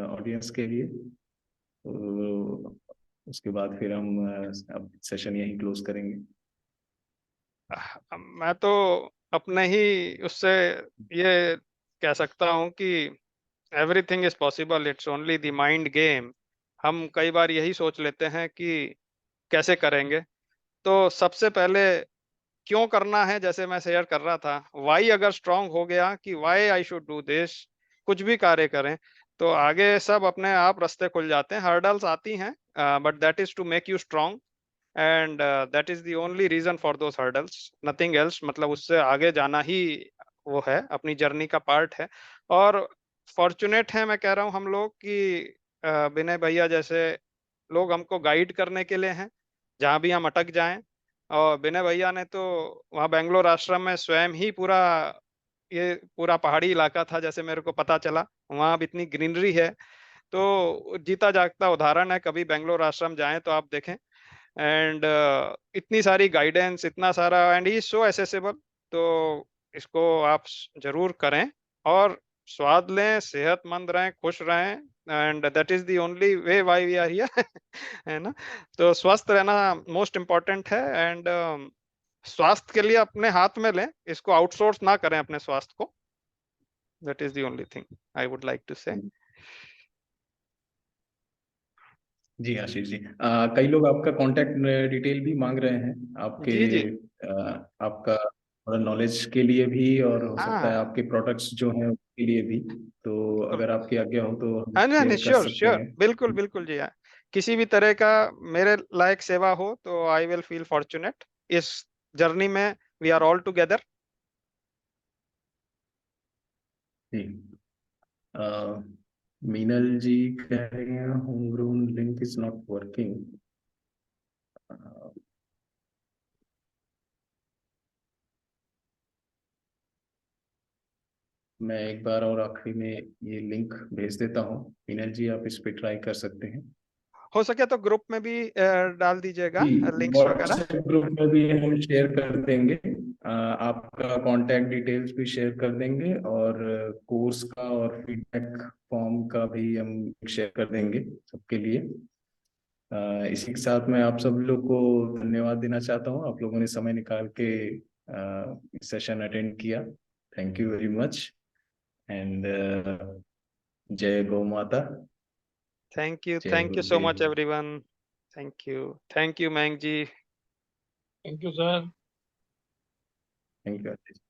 ऑडियंस के लिए, तो उसके बाद फिर हम अब सेशन यहीं क्लोज करेंगे। मैं तो अपने ही उससे ये कह सकता हूँ कि everything is possible, it's only the mind game. हम कई बार यही सोच लेते हैं कि कैसे करेंगे। तो सबसे पहले क्यों करना है, जैसे मैं शेयर कर रहा था, वाई अगर स्ट्रांग हो गया कि why I should do this, कुछ भी कार्य करें तो आगे सब अपने आप रास्ते खुल जाते हैं। हर्डल्स आती हैं, but that is to make you strong, and that is the only reason for those hurdles, nothing else. मतलब उससे आगे जाना ही वो है, अपनी जर्नी का पार्ट है। और फॉर्चुनेट है, मैं कह रहा हूँ, हम लोग कि विनय भैया जैसे लोग हमको गाइड करने के लिए हैं जहाँ भी हम अटक जाएं। और विनय भैया ने तो वहाँ बेंगलोर आश्रम में स्वयं ही पूरा, ये पूरा पहाड़ी इलाका था जैसे मेरे को पता चला, वहाँ अब इतनी ग्रीनरी है। तो जीता जागता उदाहरण है, कभी बेंगलोर आश्रम जाएं तो आप देखें। एंड इतनी सारी गाइडेंस, इतना सारा, एंड ही सो एसेसेबल। तो इसको आप जरूर करें और स्वाद लें, सेहतमंद रहें, खुश रहें, and that is the only way why we are here. है ना। तो स्वस्थ रहना मोस्ट इम्पोर्टेंट है, एंड स्वास्थ्य के लिए अपने हाथ में लें, इसको आउटसोर्स ना करें अपने स्वास्थ्य को। That is the only thing I would like to say. जी आशीष जी, कई लोग आपका कांटेक्ट डिटेल भी मांग रहे हैं आपके जी जी आपका थोड़ा नॉलेज के लिए भी, और हो सकता है हाँ आपके प्रोडक्ट्स जो हैं उसके लिए भी। तो बिल्कुल अगर आपकी आज्ञा हो तो हम हाँ नहीं शेयर कर श्योर सकते श्योर हैं। बिल्कुल बिल्कुल जी हाँ किसी भी तरह का मेरे लायक सेवा हो तो आई विल फील फॉर्चुनेट इस जर्नी में वी आर ऑल टुगेदर जी, मीनल जी कह रही हैं home grown link is not working. मैं एक बार और आखिरी में ये लिंक भेज देता हूँ, मीनल जी आप इस पे ट्राई कर सकते हैं। हो सके तो ग्रुप में भी डाल दीजिएगा जी, लिंक्स वगैरह। व्हाट्सएप ग्रुप में भी हम शेयर कर देंगे, आपका कांटेक्ट डिटेल्स भी शेयर कर देंगे, और कोर्स का और फीडबैक फॉर्म का भी हम शेयर कर देंगे सबके लिए। इसी के साथ मैं आप सब लोग को धन्यवाद देना चाहता हूँ, आप लोगों ने समय निकाल के सेशन अटेंड किया। Thank you very much, and जय गौ माता। थैंक यू जय so much Gurudev. Everyone. Thank you मैंग ji. Thank you sir. Thank you.